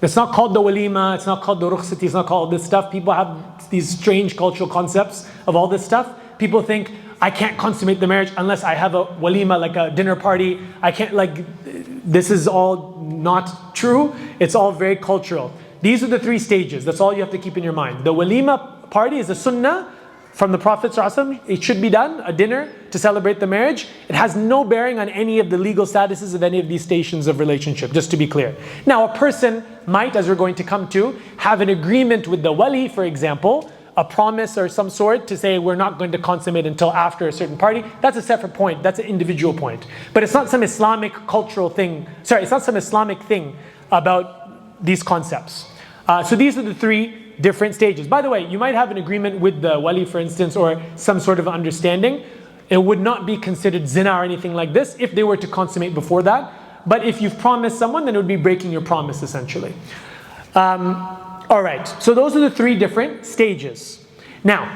It's not called the walima, it's not called the rukhsati, it's not called all this stuff. People have these strange cultural concepts of all this stuff. People think, I can't consummate the marriage unless I have a walima, like a dinner party. I can't, this is all not true. It's all very cultural. These are the 3 stages. That's all you have to keep in your mind. The walima party is a sunnah. from the Prophet ﷺ, it should be done, a dinner to celebrate the marriage. It has no bearing on any of the legal statuses of any of these stations of relationship, just to be clear. Now, a person might, as we're going to come to, have an agreement with the wali, for example, a promise or some sort to say we're not going to consummate until after a certain party. That's a separate point. That's an individual point. But it's not some Islamic cultural thing. Sorry, it's not some Islamic thing about these concepts. So these are the three different stages. By the way, you might have an agreement with the wali, for instance, or some sort of understanding. It would not be considered zina or anything like this if they were to consummate before that. But if you've promised someone, then it would be breaking your promise, essentially. All right, so those are the three different stages. Now,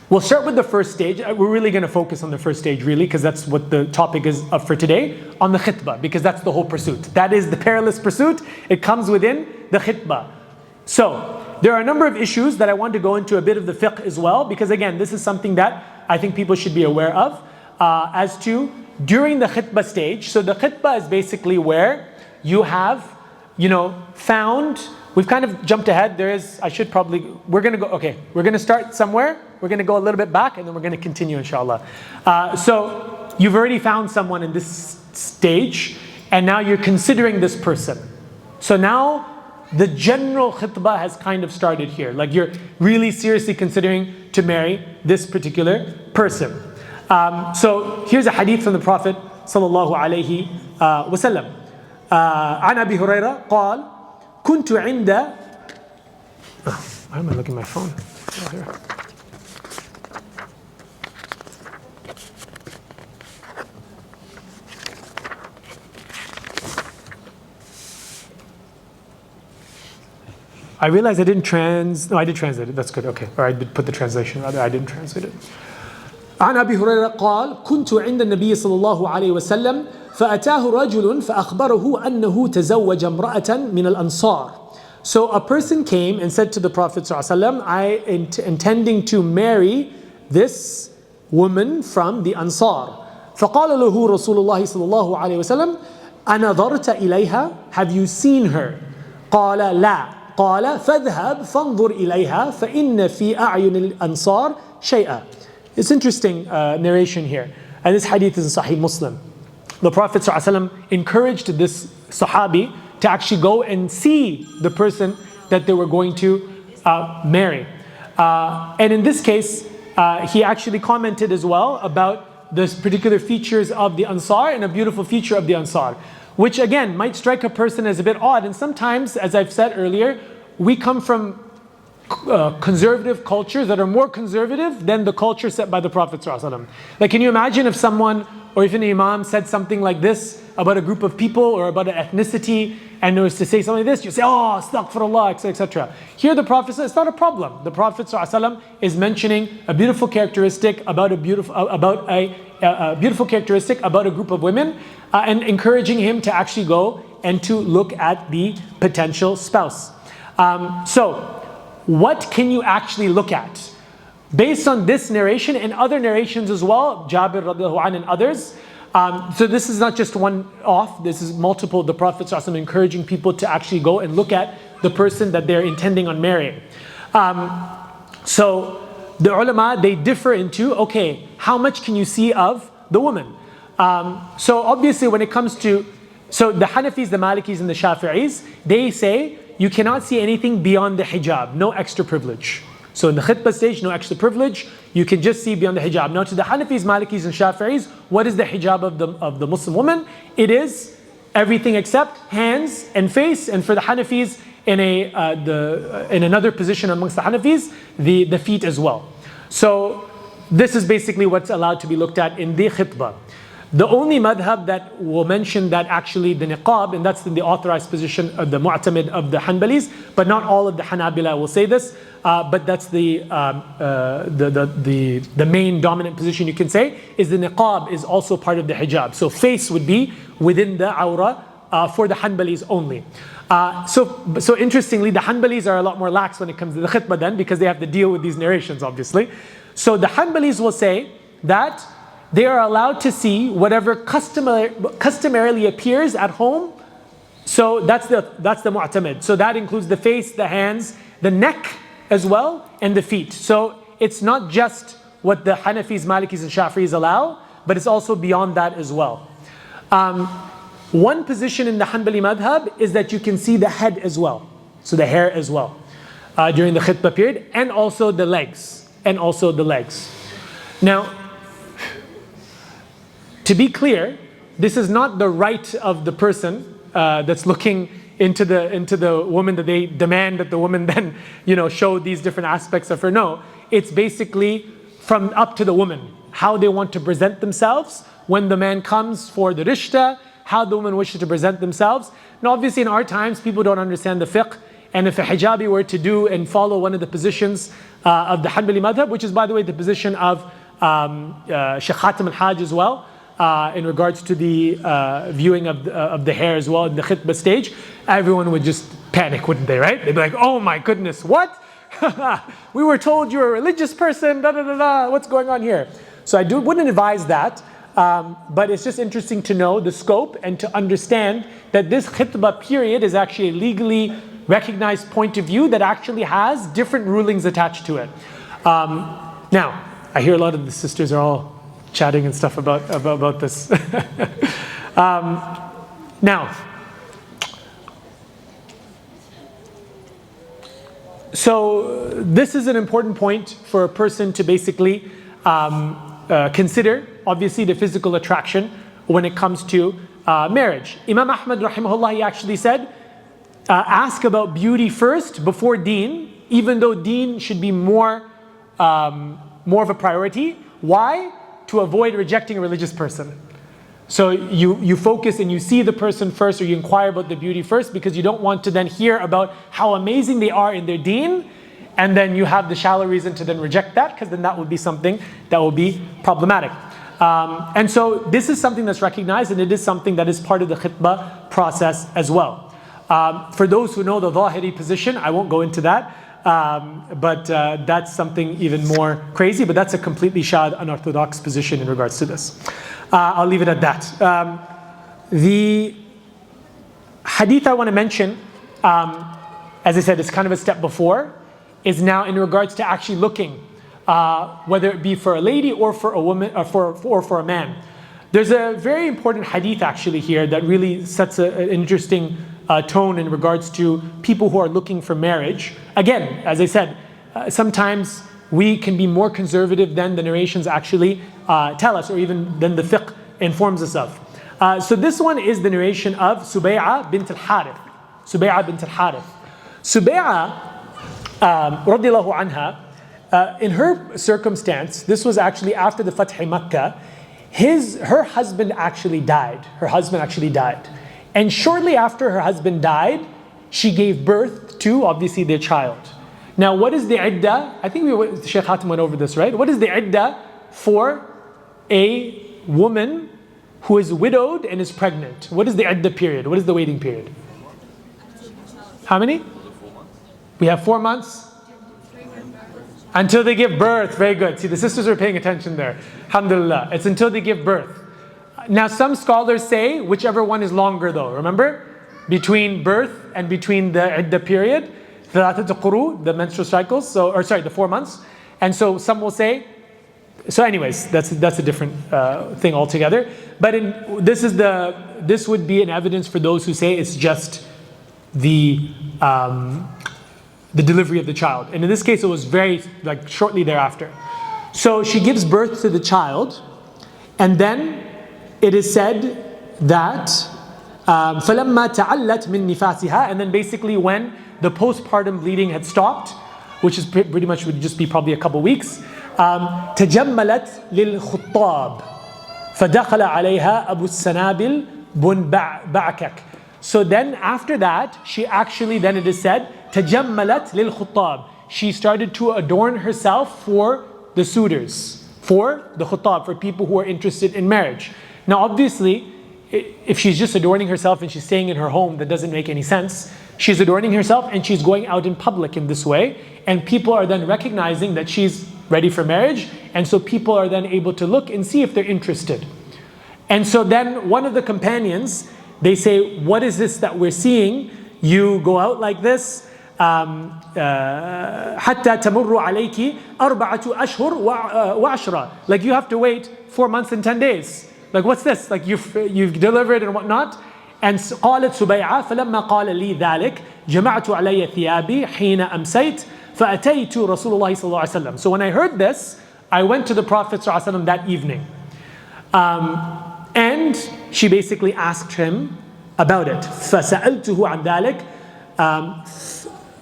we'll start with the first stage. We're really going to focus on the first stage, really, because that's what the topic is for today, on the khitbah, because that's the whole pursuit. That is the perilous pursuit. It comes within the khitbah. So, there are a number of issues that I want to go into a bit of the fiqh as well, because again, this is something that I think people should be aware of, as to during the khitbah stage. So the khitbah is basically where you have, found. We've kind of jumped ahead. We're going to start somewhere. We're going to go a little bit back and then we're going to continue, inshallah. So you've already found someone in this stage and now you're considering this person. So now the general khitbah has kind of started here. Like you're really seriously considering to marry this particular person. So here's a hadith from the Prophet sallallahu alaihi wasallam. عن أبي هريرة قال كنت عند why am I looking at my phone? I realized I did translate it. That's good. Okay. Or I did put the translation. Rather, I didn't translate it. عن أبي هريرة قال كنت عند النبي صلى الله عليه وسلم فأتاه رجل فأخبره أنه تزوج امرأة من الأنصار. So a person came and said to the Prophet ﷺ, I intending to marry this woman from the Ansar. فقال له رسول الله صلى الله عليه وسلم أنظرت إليها? Have you seen her? قال لا. قال فاذهب فانظر إليها فإن في أعين الأنصار شيئا. It's interesting narration here. And this hadith is in Sahih Muslim. The Prophet ﷺ encouraged this Sahabi to actually go and see the person that they were going to marry. And in this case, he actually commented as well about the particular features of the Ansar and a beautiful feature of the Ansar, which again might strike a person as a bit odd. And sometimes, as I've said earlier, we come from conservative cultures that are more conservative than the culture set by the Prophet ﷺ. Like, can you imagine if someone or if an imam said something like this about a group of people or about an ethnicity, and it was to say something like this, you say, oh, astaghfirullah, etc. Here the Prophet says it's not a problem. The Prophet ﷺ is mentioning a beautiful characteristic about a beautiful characteristic about a group of women, and encouraging him to actually go and to look at the potential spouse. So, what can you actually look at? Based on this narration and other narrations as well, Jabir radiallahu anh and others. So this is not just one off, this is multiple. The Prophet ﷺ encouraging people to actually go and look at the person that they're intending on marrying. So the ulama, they differ into, okay, how much can you see of the woman? So obviously when it comes to, so the Hanafis, the Malikis and the Shafi'is, they say you cannot see anything beyond the hijab, no extra privilege. So in the khitbah stage, no extra privilege, you can just see beyond the hijab. Now to the Hanafis, Malikis and Shafi'is, what is the hijab of the Muslim woman? It is everything except hands and face, and for the Hanafis, in another position amongst the Hanafis, the feet as well. So this is basically what's allowed to be looked at in the khitbah. The only madhab that will mention that actually the niqab, and that's in the authorized position of the mu'tamid of the Hanbalis, but not all of the Hanabila will say this, but that's the main dominant position you can say, is the niqab is also part of the hijab. So face would be within the awra for the Hanbalis only. So interestingly, the Hanbalis are a lot more lax when it comes to the khitbah then, because they have to deal with these narrations obviously. So the Hanbalis will say that they are allowed to see whatever customarily appears at home. So that's the mu'tamid. So that includes the face, the hands, the neck as well, and the feet. So it's not just what the Hanafis, Malikis and Shafi'is allow, but it's also beyond that as well. One position in the Hanbali madhab is that you can see the head as well, so the hair as well, during the khitbah period, and also the legs, Now, to be clear, this is not the right of the person that's looking into the woman, that they demand that the woman then, show these different aspects of her. No, it's basically from up to the woman, how they want to present themselves when the man comes for the rishta, how the woman wishes to present themselves. Now obviously in our times, people don't understand the fiqh, and if a hijabi were to do and follow one of the positions of the Hanbali madhab, which is by the way the position of Shaykh Khatam al-Hajj as well, in regards to the viewing of the hair as well in the khitbah stage, everyone would just panic, wouldn't they, right? They'd be like, oh my goodness, what? We were told you're a religious person, what's going on here? So I wouldn't advise that, but it's just interesting to know the scope and to understand that this khitbah period is actually a legally recognized point of view that actually has different rulings attached to it. Now, I hear a lot of the sisters are all chatting and stuff about this. Now, so this is an important point for a person to basically consider, obviously the physical attraction when it comes to marriage. Imam Ahmad rahimahullah, he actually said, ask about beauty first before deen, even though deen should be more of a priority. Why? To avoid rejecting a religious person. So you focus and you see the person first, or you inquire about the beauty first, because you don't want to then hear about how amazing they are in their deen, and then you have the shallow reason to then reject that, because then that would be something that will be problematic. And so this is something that's recognized, and it is something that is part of the khitbah process as well. For those who know the Zohari position, I won't go into that, but that's something even more crazy, but that's a completely shad, unorthodox position in regards to this. I'll leave it at that. The hadith I want to mention, as I said, it's kind of a step before, is now in regards to actually looking, whether it be for a lady or for a woman, or for a man. There's a very important hadith actually here that really sets an interesting tone in regards to people who are looking for marriage. Again, as I said, sometimes we can be more conservative than the narrations actually tell us, or even than the fiqh informs us of. So this one is the narration of Subay'a bint al-Harith. Subay'a, radiallahu anha, in her circumstance, this was actually after the Fath Makkah, her husband actually died. And shortly after her husband died, she gave birth to, obviously, their child. Now, what is the iddah? I think Shaykh Khatam went over this, right? What is the iddah for a woman who is widowed and is pregnant? What is the iddah period? What is the waiting period? How many? We have 4 months. Until they give birth. Very good. See, the sisters are paying attention there. Alhamdulillah. It's until they give birth. Now, some scholars say whichever one is longer though. Remember? Between birth and between the iddah period, the menstrual cycles, the 4 months. And so some will say, so anyways, that's a different thing altogether. But this would be an evidence for those who say it's just the delivery of the child. And in this case, it was very, shortly thereafter. So she gives birth to the child, and then it is said that فَلَمَّا تَعَلَّتْ مِن نِفَاسِهَا, and then basically when the postpartum bleeding had stopped, which is pretty much would just be probably a couple weeks, تَجَمَّلَتْ لِلْخُطَّابِ فَدَخَلَ عَلَيْهَا أَبُو السَّنَابِلْ بُنْ بَعْكَكْ. So then after that, she actually, then it is said, تَجَمَّلَتْ لِلْخُطَّابِ, she started to adorn herself for the suitors, for the khuttab, for people who are interested in marriage. Now obviously, if she's just adorning herself and she's staying in her home, that doesn't make any sense. She's adorning herself and she's going out in public in this way, and people are then recognizing that she's ready for marriage, and so people are then able to look and see if they're interested. And so then one of the companions, they say, what is this that we're seeing? You go out like this, حتى تمر عليك 4 أشهر وعشرة. Like you have to wait 4 months and 10 days. Like what's this? Like you've delivered and whatnot. And قالت سبيعة فلما قال لي ذلك جمعت علي ثيابي حين أمسيت فأتيت رسول الله صلى الله عليه وسلم. So when I heard this, I went to the Prophet صلى الله عليه وسلم that evening. And she basically asked him about it. فسألته عن ذلك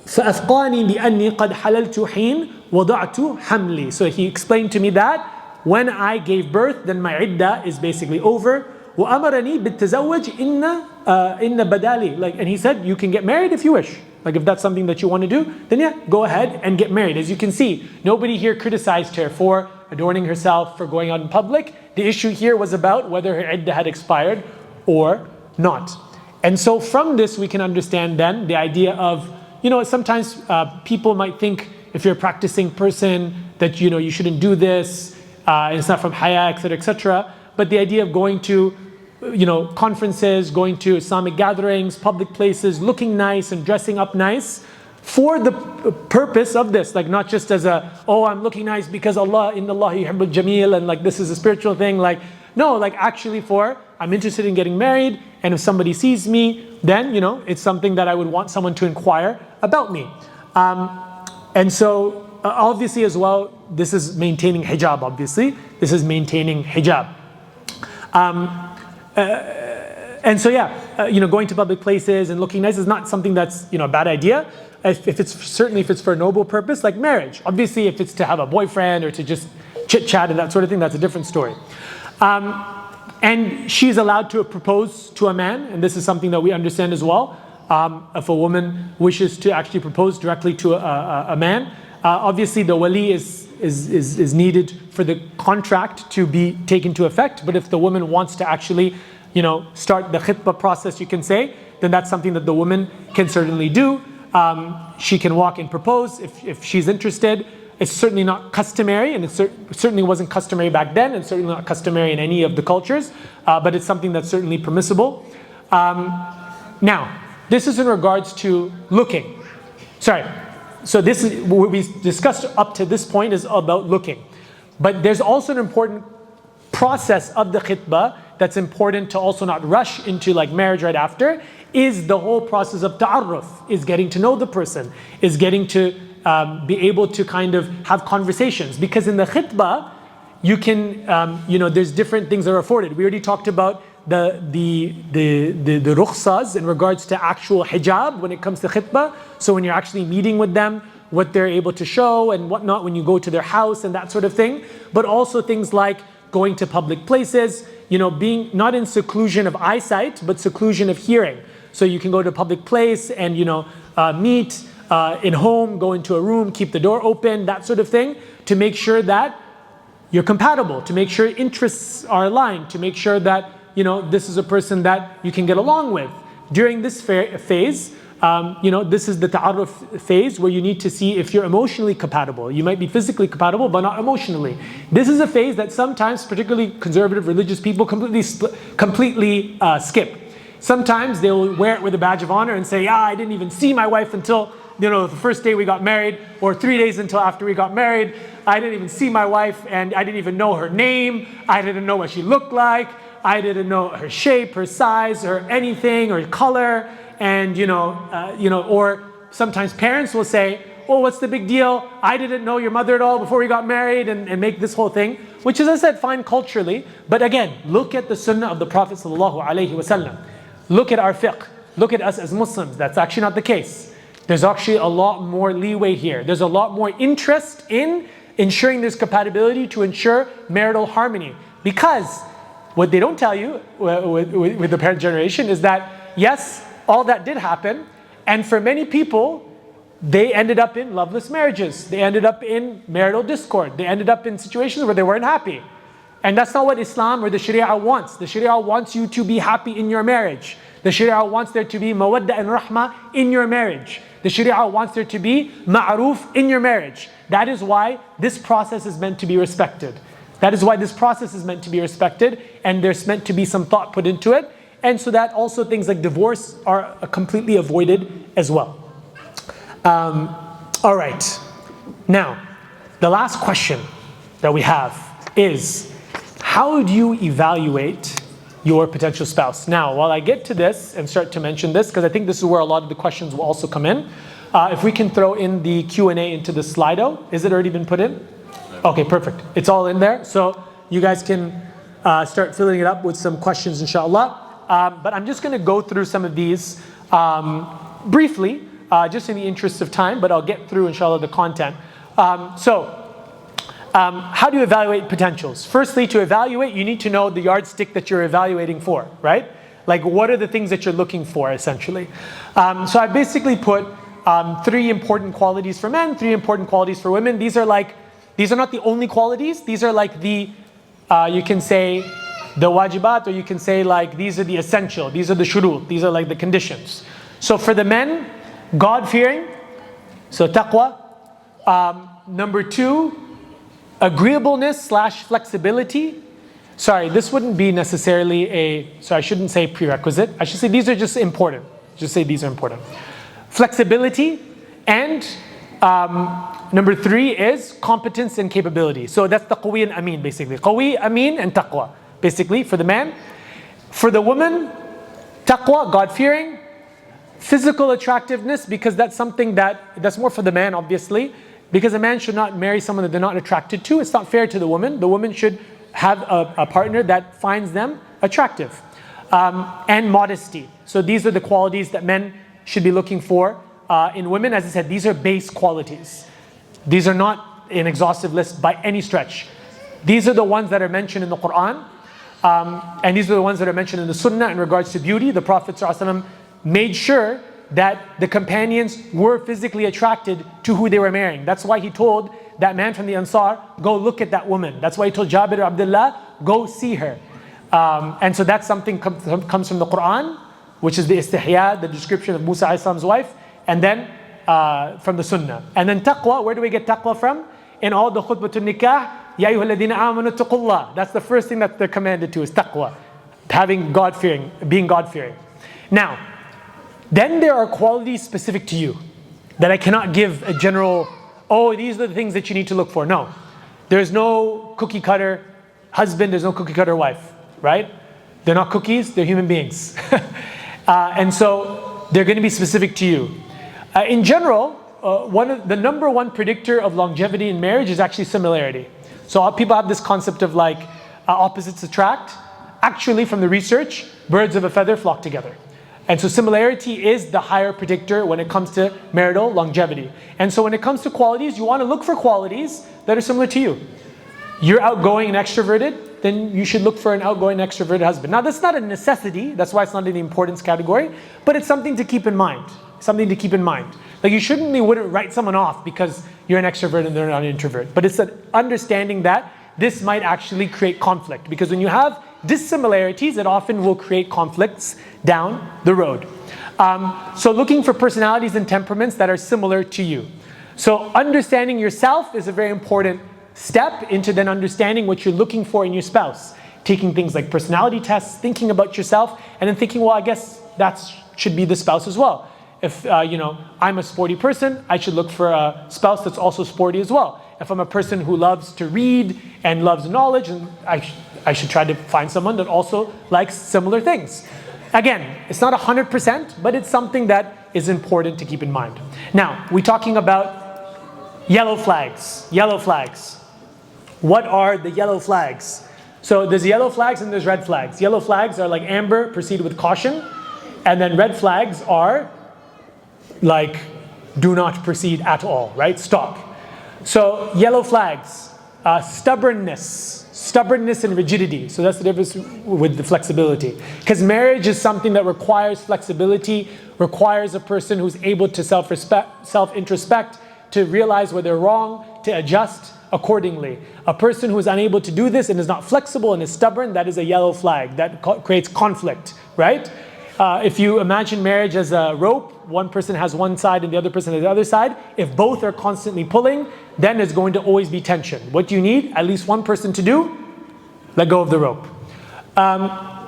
فأثقاني بأني قد حللت حين وضعت حملي. So he explained to me that when I gave birth, then my iddah is basically over. وأمرني بالتزوج إن بدالي. Like, and he said, you can get married if you wish. Like if that's something that you want to do, then yeah, go ahead and get married. As you can see, nobody here criticized her for adorning herself, for going out in public. The issue here was about whether her iddah had expired or not. And so from this we can understand then the idea of, sometimes people might think if you're a practicing person that you shouldn't do this, it's not from haya, etc., etc. But the idea of going to conferences, going to Islamic gatherings, public places, looking nice and dressing up nice for the purpose of this, like not just as I'm looking nice because Allah, inna Allah yuhibbul jameel, and like this is a spiritual thing, like no, like actually I'm interested in getting married, and if somebody sees me, then it's something that I would want someone to inquire about me. And so obviously as well, this is maintaining hijab, obviously. This is maintaining hijab. And so going to public places and looking nice is not something that's a bad idea. If it's for a noble purpose, like marriage. Obviously, if it's to have a boyfriend or to just chit chat and that sort of thing, that's a different story. And she's allowed to propose to a man, and this is something that we understand as well. If a woman wishes to actually propose directly to a man, obviously the wali is needed for the contract to be taken to effect. But if the woman wants to actually, start the khitbah process, you can say, then that's something that the woman can certainly do. She can walk and propose if she's interested. It's certainly not customary, and it certainly wasn't customary back then, and certainly not customary in any of the cultures, but it's something that's certainly permissible. Now, this is in regards to looking. So this is what we discussed up to this point is about looking. But there's also an important process of the khitbah that's important to also not rush into like marriage right after, is the whole process of ta'arruf, is getting to know the person, is getting to be able to kind of have conversations. Because in the khitbah, you can, there's different things that are afforded. We already talked about the rukhsas in regards to actual hijab when it comes to khitbah. So when you're actually meeting with them, what they're able to show and whatnot when you go to their house and that sort of thing. But also things like going to public places, being not in seclusion of eyesight, but seclusion of hearing. So you can go to a public place and, meet in home, go into a room, keep the door open, that sort of thing, to make sure that you're compatible, to make sure interests are aligned, to make sure that, this is a person that you can get along with. During this phase, this is the ta'arruf phase where you need to see if you're emotionally compatible. You might be physically compatible, but not emotionally. This is a phase that sometimes, particularly conservative religious people, completely skip. Sometimes they'll wear it with a badge of honor and say, I didn't even see my wife until, the first day we got married, or 3 days until after we got married. I didn't even see my wife, and I didn't even know her name. I didn't know what she looked like. I didn't know her shape, her size, or anything, or color. And or sometimes parents will say, oh, what's the big deal? I didn't know your mother at all before we got married, and make this whole thing, which is, as I said, fine culturally. But again, look at the sunnah of the Prophet ﷺ. Look at our fiqh. Look at us as Muslims. That's actually not the case. There's actually a lot more leeway here. There's a lot more interest in ensuring there's compatibility to ensure marital harmony. Because what they don't tell you with the parent generation is that, yes, all that did happen, and for many people, they ended up in loveless marriages. They ended up in marital discord. They ended up in situations where they weren't happy. And that's not what Islam or the Sharia wants. The Sharia wants you to be happy in your marriage. The Sharia wants there to be mawadda and rahmah in your marriage. The Sharia wants there to be ma'ruf in your marriage. That is why this process is meant to be respected. That is why this process is meant to be respected, and there's meant to be some thought put into it. And so that also things like divorce are completely avoided as well. All right. Now, the last question that we have is, how do you evaluate your potential spouse? Now, while I get to this and start to mention this, because I think this is where a lot of the questions will also come in, if we can throw in the Q&A into the Slido. Is it already been put in? Okay, perfect. It's all in there. So you guys can start filling it up with some questions, inshallah. But I'm just going to go through some of these briefly, just in the interest of time, but I'll get through, inshallah, the content. How do you evaluate potentials? Firstly, to evaluate, you need to know the yardstick that you're evaluating for, right? Like, what are the things that you're looking for, essentially? So I basically put 3 important qualities for men, 3 important qualities for women. These are not the only qualities. These are like the, you can say, the wajibat, or you can say like, these are the essential. These are the shurut. These are like the conditions. So for the men, God-fearing, so taqwa. Number 2, agreeableness / flexibility. Sorry, this wouldn't be necessarily I shouldn't say prerequisite. I should say these are just important. Just say these are important. Flexibility, and number 3 is competence and capability. So that's the qawi and amin, basically. Qawi, amin, and taqwa, basically, for the man. For the woman, taqwa, God-fearing. Physical attractiveness, because that's something that's more for the man, obviously. Because a man should not marry someone that they're not attracted to. It's not fair to the woman. The woman should have a partner that finds them attractive. And modesty. So these are the qualities that men should be looking for in women. As I said, these are base qualities. These are not an exhaustive list by any stretch. These are the ones that are mentioned in the Quran. And these are the ones that are mentioned in the Sunnah in regards to beauty. The Prophet ﷺ made sure that the companions were physically attracted to who they were marrying. That's why he told that man from the Ansar, go look at that woman. That's why he told Jabir Abdullah, go see her. And so that's something comes from the Quran, which is the istihya, the description of Musa a.s. wife, and then from the Sunnah. And then taqwa, where do we get taqwa from? In all the khutbatul nikah, Ya ayyuhalladhina amanu taqullah. That's the first thing that they're commanded to, is taqwa. Having God-fearing, being God-fearing. Now, then there are qualities specific to you that I cannot give a general, these are the things that you need to look for. No. There's no cookie cutter husband, there's no cookie cutter wife, right? They're not cookies, they're human beings. And so they're going to be specific to you. In general, the number 1 predictor of longevity in marriage is actually similarity. So people have this concept of like opposites attract. Actually, from the research, birds of a feather flock together. And so similarity is the higher predictor when it comes to marital longevity. And so when it comes to qualities, you want to look for qualities that are similar to you. You're outgoing and extroverted, then you should look for an outgoing and extroverted husband. Now that's not a necessity, that's why it's not in the importance category, but it's something to keep in mind. Something to keep in mind. Like you wouldn't write someone off because you're an extrovert and they're not an introvert. But it's an understanding that this might actually create conflict. Because when you have dissimilarities, it often will create conflicts down the road. So looking for personalities and temperaments that are similar to you. So understanding yourself is a very important step into then understanding what you're looking for in your spouse. Taking things like personality tests, thinking about yourself, and then thinking, well, I guess that should be the spouse as well. If I'm a sporty person, I should look for a spouse that's also sporty as well. If I'm a person who loves to read and loves knowledge, and I should try to find someone that also likes similar things. Again, it's not 100%, but it's something that is important to keep in mind. Now, we're talking about yellow flags. Yellow flags. What are the yellow flags? So there's yellow flags and there's red flags. Yellow flags are like amber, proceed with caution. And then red flags are like, do not proceed at all, right? Stop. So yellow flags, stubbornness and rigidity. So that's the difference with the flexibility. Because marriage is something that requires flexibility, requires a person who's able to self-introspect, to realize where they're wrong, to adjust accordingly. A person who is unable to do this and is not flexible and is stubborn, that is a yellow flag. That creates conflict, right? If you imagine marriage as a rope, one person has one side and the other person has the other side. If both are constantly pulling, then there's going to always be tension. What do you need? At least one person to do? Let go of the rope.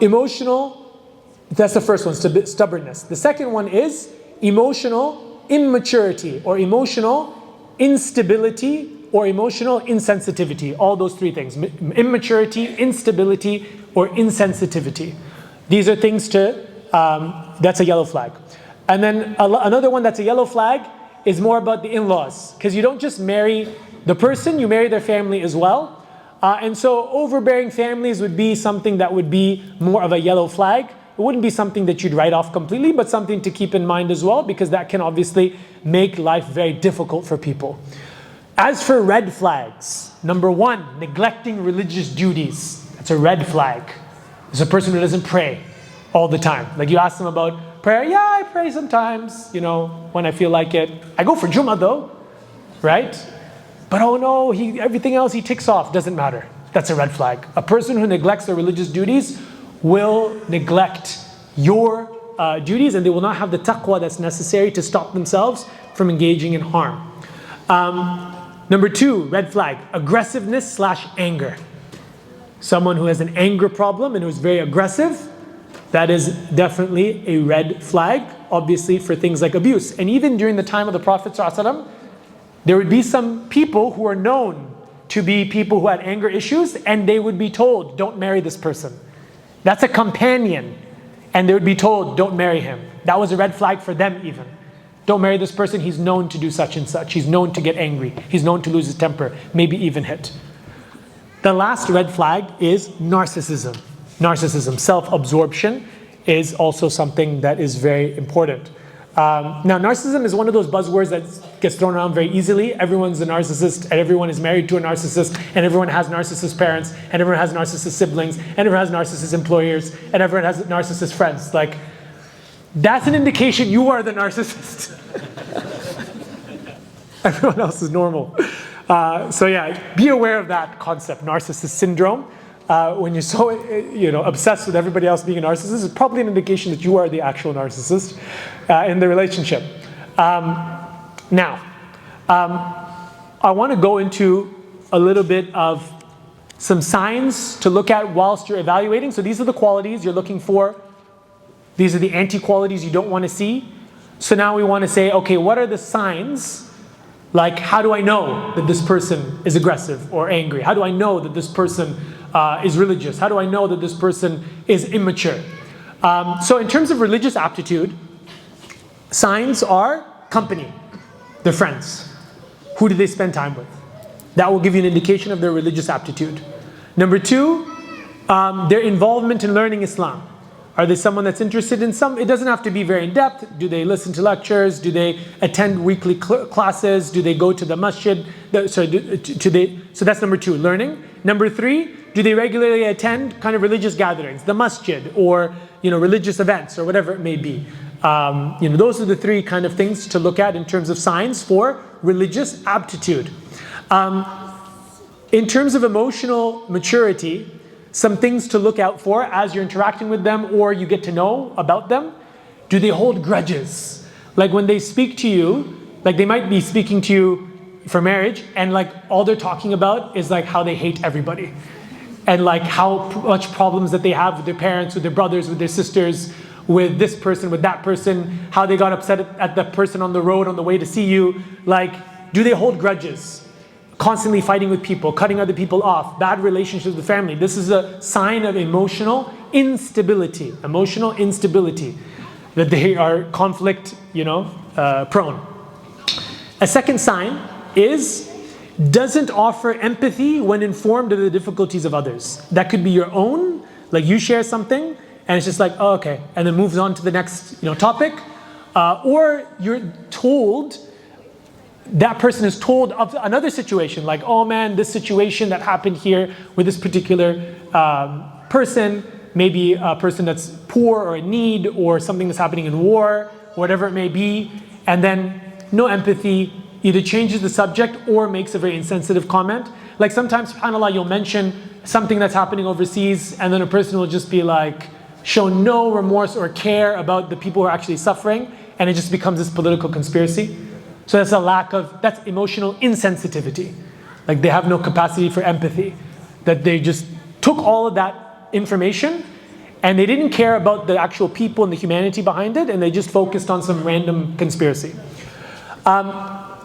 Emotional, that's the first one, stubbornness. The second one is emotional immaturity or emotional instability or emotional insensitivity. All those three things: immaturity, instability, or insensitivity. These are things to, that's a yellow flag. And then another one that's a yellow flag is more about the in-laws, because you don't just marry the person, you marry their family as well. And so overbearing families would be something that would be more of a yellow flag. It wouldn't be something that you'd write off completely, but something to keep in mind as well, because that can obviously make life very difficult for people. As for red flags, number one, neglecting religious duties. That's a red flag. There's a person who doesn't pray all the time. Like you ask them about prayer, yeah, I pray sometimes, when I feel like it. I go for Jummah though, right? But oh no, everything else he ticks off, doesn't matter. That's a red flag. A person who neglects their religious duties will neglect your duties, and they will not have the taqwa that's necessary to stop themselves from engaging in harm. Number two, red flag, aggressiveness/anger. Someone who has an anger problem and who's very aggressive, that is definitely a red flag, obviously, for things like abuse. And even during the time of the Prophet ﷺ, there would be some people who are known to be people who had anger issues, and they would be told, don't marry this person. That's a companion, and they would be told, don't marry him. That was a red flag for them even. Don't marry this person, he's known to do such and such. He's known to get angry. He's known to lose his temper, maybe even hit. The last red flag is narcissism. Narcissism, self-absorption, is also something that is very important. Now, narcissism is one of those buzzwords that gets thrown around very easily. Everyone's a narcissist, and everyone is married to a narcissist, and everyone has narcissist parents, and everyone has narcissist siblings, and everyone has narcissist employers, and everyone has narcissist friends. Like, that's an indication you are the narcissist. Everyone else is normal. So yeah, be aware of that concept, narcissist syndrome. When you're so obsessed with everybody else being a narcissist, it's probably an indication that you are the actual narcissist in the relationship. Now, I want to go into a little bit of some signs to look at whilst you're evaluating. So these are the qualities you're looking for. These are the anti-qualities you don't want to see. So now we want to say, okay, what are the signs? Like, how do I know that this person is aggressive or angry? How do I know that this person is religious? How do I know that this person is immature? So in terms of religious aptitude, signs are company, their friends. Who do they spend time with? That will give you an indication of their religious aptitude. Number two, their involvement in learning Islam. Are they someone that's interested in it doesn't have to be very in-depth. Do they listen to lectures? Do they attend weekly classes? Do they go to the masjid? So that's number two, learning. Number three, do they regularly attend kind of religious gatherings, the masjid, or religious events, or whatever it may be? Those are the three kind of things to look at in terms of signs for religious aptitude. In terms of emotional maturity, some things to look out for as you're interacting with them or you get to know about them. Do they hold grudges? Like when they speak to you, like they might be speaking to you for marriage, and like all they're talking about is like how they hate everybody, and like how much problems that they have with their parents, with their brothers, with their sisters, with this person, with that person, how they got upset at the person on the road on the way to see you. Like, do they hold grudges? Constantly fighting with people, cutting other people off, bad relationships with family. This is a sign of emotional instability. Emotional instability, that they are conflict, prone. A second sign is doesn't offer empathy when informed of the difficulties of others. That could be your own, like you share something and it's just like, oh, okay, and then moves on to the next topic, or you're told. That person is told of another situation, like, oh man, this situation that happened here with this particular person, maybe a person that's poor or in need, or something that's happening in war, whatever it may be, and then no empathy, either changes the subject or makes a very insensitive comment. Like sometimes, subhanAllah, you'll mention something that's happening overseas, and then a person will just be like, show no remorse or care about the people who are actually suffering, and it just becomes this political conspiracy. So that's emotional insensitivity. Like they have no capacity for empathy. That they just took all of that information and they didn't care about the actual people and the humanity behind it, and they just focused on some random conspiracy.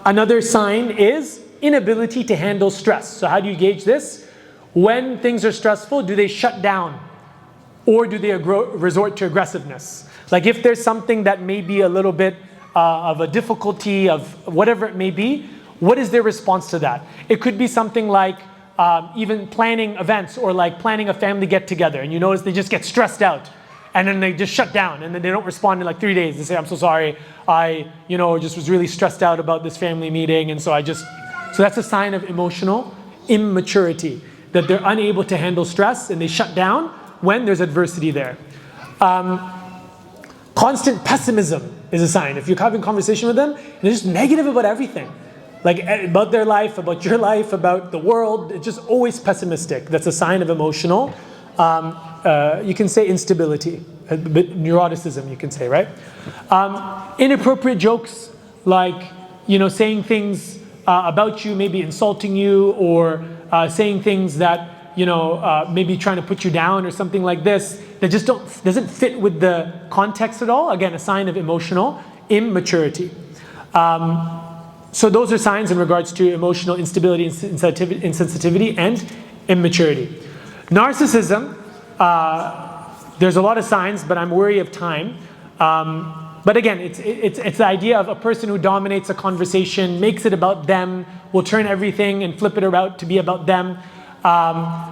Another sign is inability to handle stress. So how do you gauge this? When things are stressful, do they shut down? Or do they resort to aggressiveness? Like if there's something that may be a little bit of a difficulty, of whatever it may be, what is their response to that? It could be something like even planning events or like planning a family get-together, and you notice they just get stressed out and then they just shut down and then they don't respond in like 3 days. They say, I'm so sorry, I just was really stressed out about this family meeting, and so that's a sign of emotional immaturity, that they're unable to handle stress and they shut down when there's adversity there. Constant pessimism is a sign. If you're having a conversation with them and they're just negative about everything, like about their life, about your life, about the world, it's just always pessimistic. That's a sign of emotional, you can say instability, neuroticism, you can say, right? Inappropriate jokes, like, saying things about you, maybe insulting you, or saying things that, maybe trying to put you down or something like this, that just doesn't fit with the context at all. Again, a sign of emotional immaturity. So those are signs in regards to emotional instability, insensitivity, and immaturity. Narcissism, there's a lot of signs, but I'm wary of time. But again, it's the idea of a person who dominates a conversation, makes it about them, will turn everything and flip it around to be about them.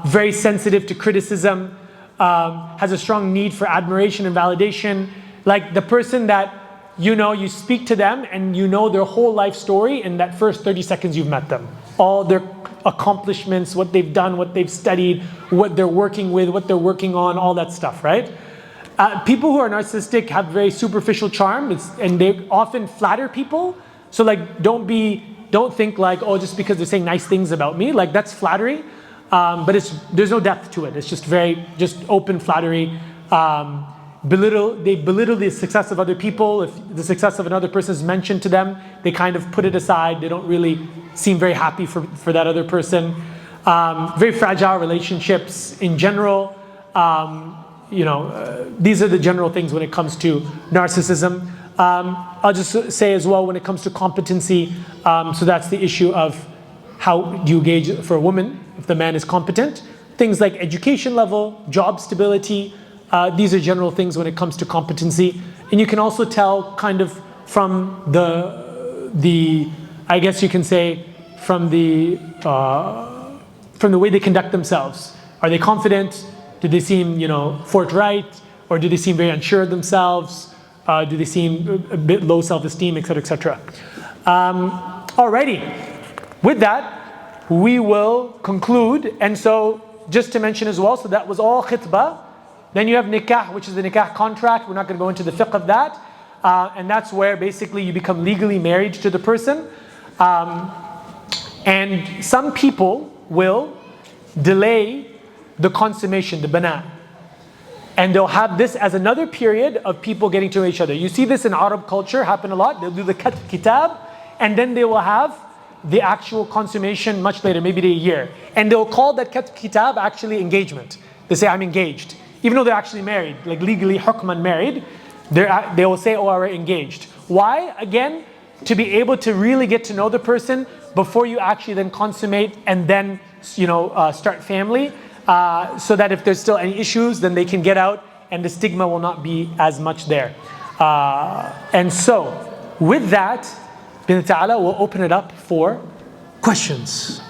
Very sensitive to criticism, has a strong need for admiration and validation. Like the person that you speak to them and their whole life story in that first 30 seconds you've met them. All their accomplishments, what they've done, what they've studied, what they're working with, what they're working on, all that stuff, right? People who are narcissistic have very superficial charm, and they often flatter people. So like, don't think like, oh, just because they're saying nice things about me, like that's flattery. But there's no depth to it. It's just open flattery. They belittle the success of other people. If the success of another person is mentioned to them, they kind of put it aside. They don't really seem very happy for that other person. Very fragile relationships in general. These are the general things when it comes to narcissism. I'll just say as well when it comes to competency, so that's the issue of how do you gauge for a woman if the man is competent. Things like education level, job stability, these are general things when it comes to competency. And you can also tell kind of from the I guess you can say from the way they conduct themselves. Are they confident? Do they seem, forthright? Or do they seem very unsure of themselves? Do they seem a bit low self-esteem, etc., etc.? Alrighty. With that, we will conclude. And so, just to mention as well, so that was all khitbah. Then you have nikah, which is the nikah contract. We're not going to go into the fiqh of that. And that's where basically you become legally married to the person. And some people will delay the consummation, the bana. And they'll have this as another period of people getting to know each other. You see this in Arab culture happen a lot. They'll do the kitab, and then they will have the actual consummation much later, maybe a year. And they'll call that kitab actually engagement. They say, I'm engaged. Even though they're actually married, like legally hukman married, they will say, oh, we're engaged. Why? Again, to be able to really get to know the person before you actually then consummate and then start family. So that if there's still any issues, then they can get out and the stigma will not be as much there. And so, with that, Bin Ta'ala will open it up for questions.